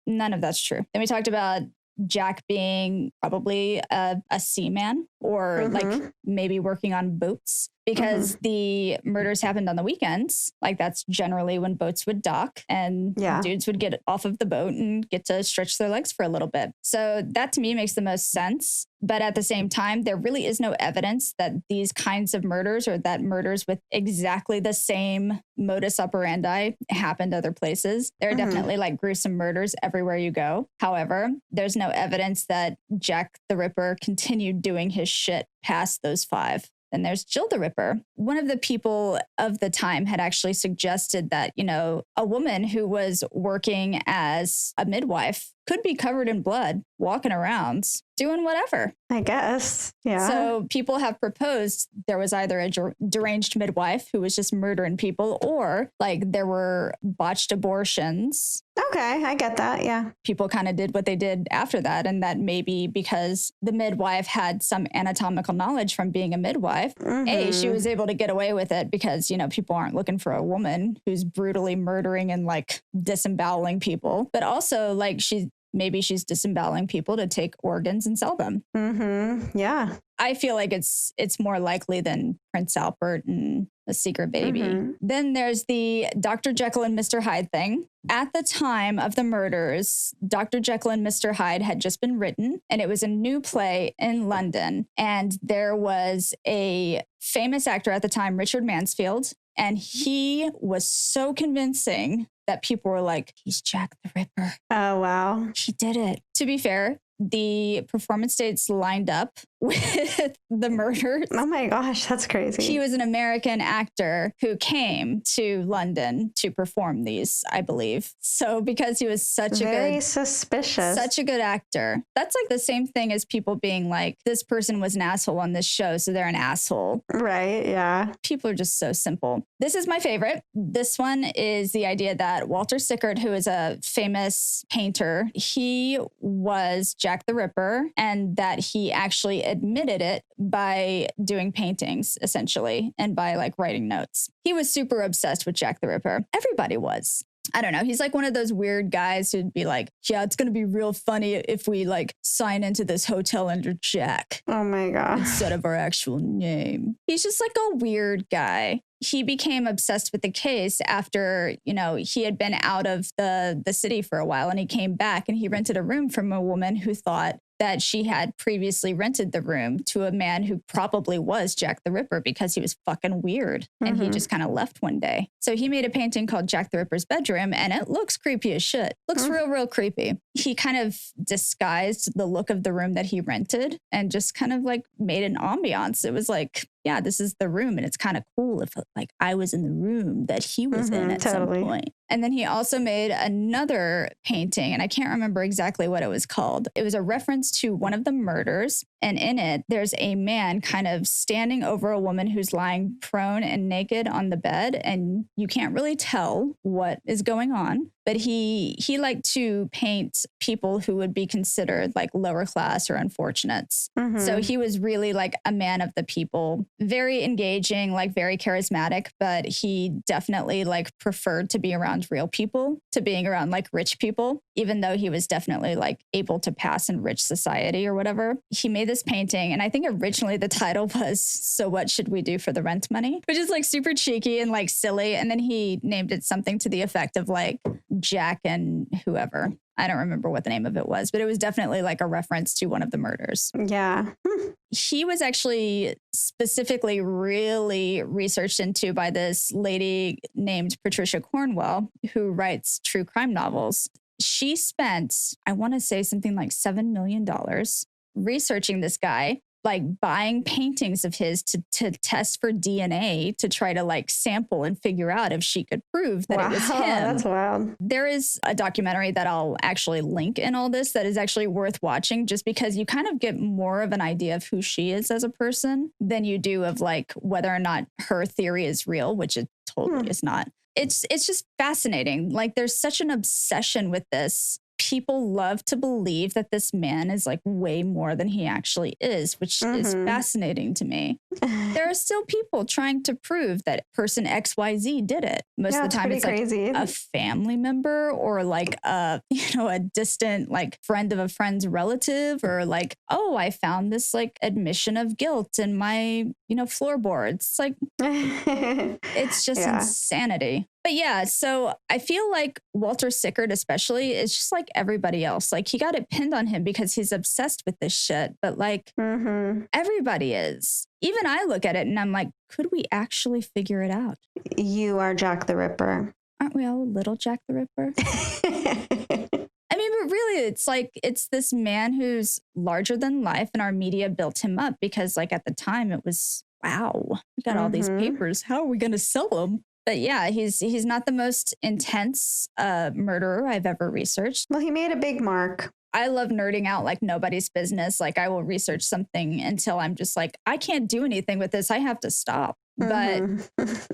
none of that's true. Then we talked about Jack being probably a seaman, or like maybe working on boats, because the murders happened on the weekends. Like that's generally when boats would dock and dudes would get off of the boat and get to stretch their legs for a little bit. So that to me makes the most sense. But at the same time, there really is no evidence that these kinds of murders, or that murders with exactly the same modus operandi, happened other places. There are definitely like gruesome murders everywhere you go. However, there's no evidence that Jack the Ripper continued doing his shit past those 5. Then there's Jill the Ripper. One of the people of the time had actually suggested that, you know, a woman who was working as a midwife could be covered in blood, walking around, doing whatever. I guess. Yeah. So people have proposed there was either a deranged midwife who was just murdering people, or like there were botched abortions. Okay, I get that. Yeah. People kind of did what they did after that. And that maybe because the midwife had some anatomical knowledge from being a midwife, she was able to get away with it because, you know, people aren't looking for a woman who's brutally murdering and like disemboweling people. But also like maybe she's disemboweling people to take organs and sell them. Yeah. I feel like it's more likely than Prince Albert and a secret baby. Then there's the Dr. Jekyll and Mr. Hyde thing. At the time of the murders, Dr. Jekyll and Mr. Hyde had just been written, and it was a new play in London. And there was a famous actor at the time, Richard Mansfield, and he was so convincing that people were like, he's Jack the Ripper. Oh, wow. He did it. To be fair, the performance dates lined up with the murders. Oh my gosh, that's crazy. He was an American actor who came to London to perform these, I believe. So because he was such a good actor, that's like the same thing as people being like, this person was an asshole on this show, so they're an asshole. Right, yeah. People are just so simple. This is my favorite. This one is the idea that Walter Sickert, who is a famous painter, he was Jack the Ripper, and that he actually admitted it by doing paintings, essentially, and by like writing notes. He was super obsessed with Jack the Ripper. Everybody was. I don't know. He's like one of those weird guys who'd be like, yeah, it's going to be real funny if we like sign into this hotel under Jack. Oh my God. Instead of our actual name. He's just like a weird guy. He became obsessed with the case after, you know, he had been out of the city for a while, and he came back and he rented a room from a woman who thought that she had previously rented the room to a man who probably was Jack the Ripper because he was fucking weird. And he just kind of left one day. So he made a painting called Jack the Ripper's Bedroom, and it looks creepy as shit. Looks real creepy. He kind of disguised the look of the room that he rented and just kind of like made an ambiance. It was like, yeah, this is the room, and it's kind of cool if like I was in the room that he was in at some point. And then he also made another painting, and I can't remember exactly what it was called. It was a reference to one of the murders. And in it, there's a man kind of standing over a woman who's lying prone and naked on the bed. And you can't really tell what is going on. But he liked to paint people who would be considered like lower class or unfortunates. So he was really like a man of the people, very engaging, like very charismatic, but he definitely like preferred to be around real people to being around like rich people, even though he was definitely like able to pass in rich society or whatever. He made this painting, and I think originally the title was "So What Should We Do for the Rent Money?" which is like super cheeky and like silly. And then he named it something to the effect of like Jack and whoever. I don't remember what the name of it was, but it was definitely like a reference to one of the murders. Yeah. He was actually specifically really researched into by this lady named Patricia Cornwell, who writes true crime novels. She spent, I want to say something like $7 million researching this guy, like buying paintings of his to test for DNA to try to like sample and figure out if she could prove that it was him. That's wild. There is a documentary that I'll actually link in all this that is actually worth watching, just because you kind of get more of an idea of who she is as a person than you do of like whether or not her theory is real, which it totally is not. It's just fascinating. Like there's such an obsession with this people love to believe that this man is like way more than he actually is, which is fascinating to me. There are still people trying to prove that person XYZ did it. Most of the time it's like crazy. a family member or like a distant like friend of a friend's relative, or like, oh, I found this like admission of guilt in my, floorboards. It's like, it's just insanity. But yeah, so I feel like Walter Sickert especially is just like everybody else. Like he got it pinned on him because he's obsessed with this shit. But like everybody is. Even I look at it and I'm like, could we actually figure it out? You are Jack the Ripper. Aren't we all a little Jack the Ripper? I mean, but really, it's like, it's this man who's larger than life, and our media built him up because like at the time it was, wow, we got all these papers. How are we going to sell them? But yeah, he's not the most intense murderer I've ever researched. Well, he made a big mark. I love nerding out like nobody's business. Like I will research something until I'm just like, I can't do anything with this. I have to stop. But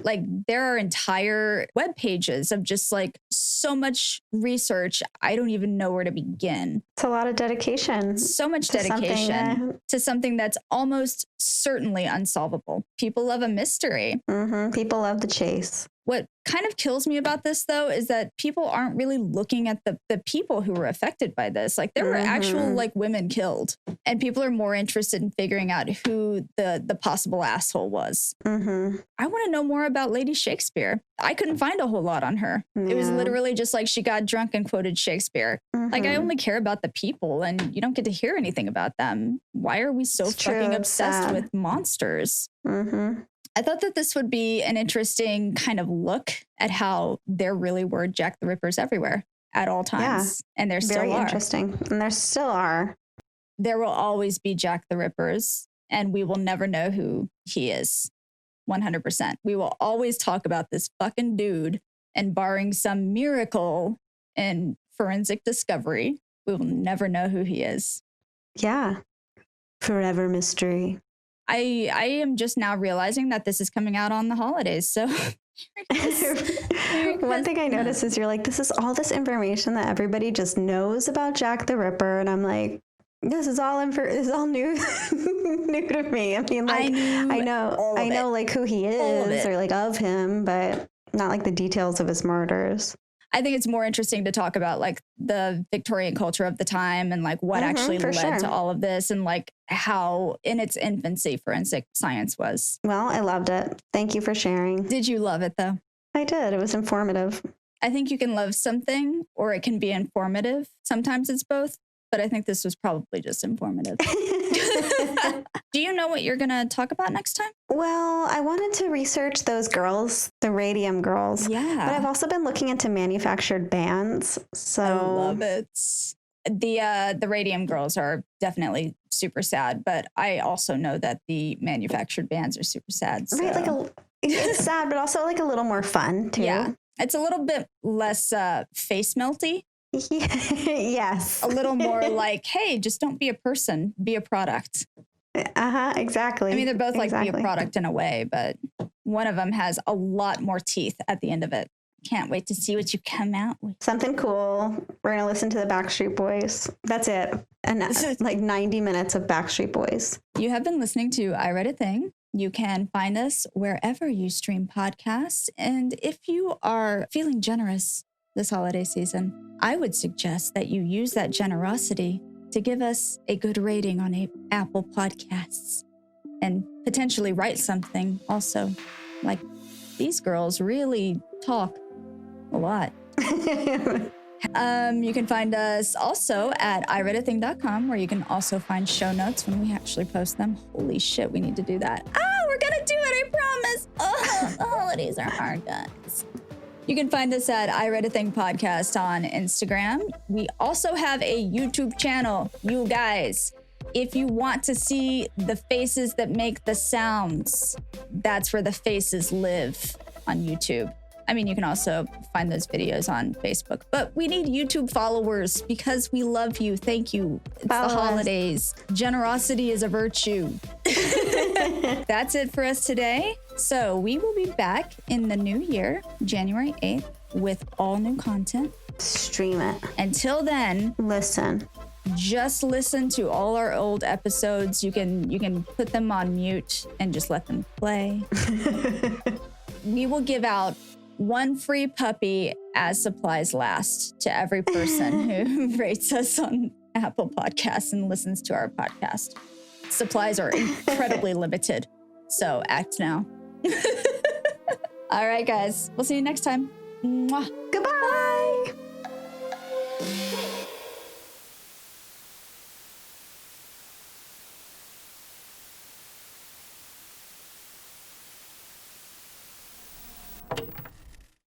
like there are entire web pages of just like so much research. I don't even know where to begin. It's a lot of dedication. So much dedication to something that's almost certainly unsolvable. People love a mystery. People love the chase. What kind of kills me about this, though, is that people aren't really looking at the people who were affected by this. Like there were actual like women killed, and people are more interested in figuring out who the possible asshole was. I want to know more about Lady Shakespeare. I couldn't find a whole lot on her. It was literally just like she got drunk and quoted Shakespeare. Like I only care about the people, and you don't get to hear anything about them. Why are we so fucking obsessed with monsters? I thought that this would be an interesting kind of look at how there really were Jack the Rippers everywhere at all times. Yeah, and there still are. Very interesting. And there still are. There will always be Jack the Rippers, and we will never know who he is. 100%. We will always talk about this fucking dude, and barring some miracle in forensic discovery, we will never know who he is. Yeah. Forever mystery. I am just now realizing that this is coming out on the holidays. So one thing I noticed is you're like, this is all this information that everybody just knows about Jack the Ripper. And I'm like, this is all new new to me. I mean, like I know like who he is or like of him, but not like the details of his murders. I think it's more interesting to talk about like the Victorian culture of the time and like what actually led to all of this, and like how in its infancy forensic science was. Well, I loved it. Thank you for sharing. Did you love it though? I did. It was informative. I think you can love something or it can be informative. Sometimes it's both, but I think this was probably just informative. Do you know what you're going to talk about next time? Well, I wanted to research those girls, the radium girls. Yeah. But I've also been looking into manufactured bands. So I love it. The radium girls are definitely super sad, but I also know that the manufactured bands are super sad. So. Right, like it's sad, but also like a little more fun too. Yeah. It's a little bit less face melty. Yes. A little more like, hey, just don't be a person, be a product. Exactly. I mean, they're both like be a product in a way, but one of them has a lot more teeth at the end of it. Can't wait to see what you come out with. Something cool. We're going to listen to the Backstreet Boys. That's it. And like 90 minutes of Backstreet Boys. You have been listening to I Read a Thing. You can find us wherever you stream podcasts. And if you are feeling generous this holiday season, I would suggest that you use that generosity to give us a good rating on Apple Podcasts and potentially write something also. Like, these girls really talk a lot. You can find us also at ireadathing.com, where you can also find show notes when we actually post them. Holy shit, we need to do that. We're gonna do it, I promise. The holidays are hard, guys. You can find us at I Read a Thing Podcast on Instagram. We also have a YouTube channel. You guys, if you want to see the faces that make the sounds, that's where the faces live on YouTube. I mean, you can also find those videos on Facebook, but we need YouTube followers because we love you. Thank you. It's the holidays. Generosity is a virtue. That's it for us today. So we will be back in the new year, January 8th, with all new content. Stream it. Until then, Listen. just listen to all our old episodes. You can put them on mute and just let them play. We will give out 1 free puppy as supplies last to every person who rates us on Apple Podcasts and listens to our podcast. Supplies are incredibly limited, so act now. All right, guys. We'll see you next time. Mwah. Goodbye.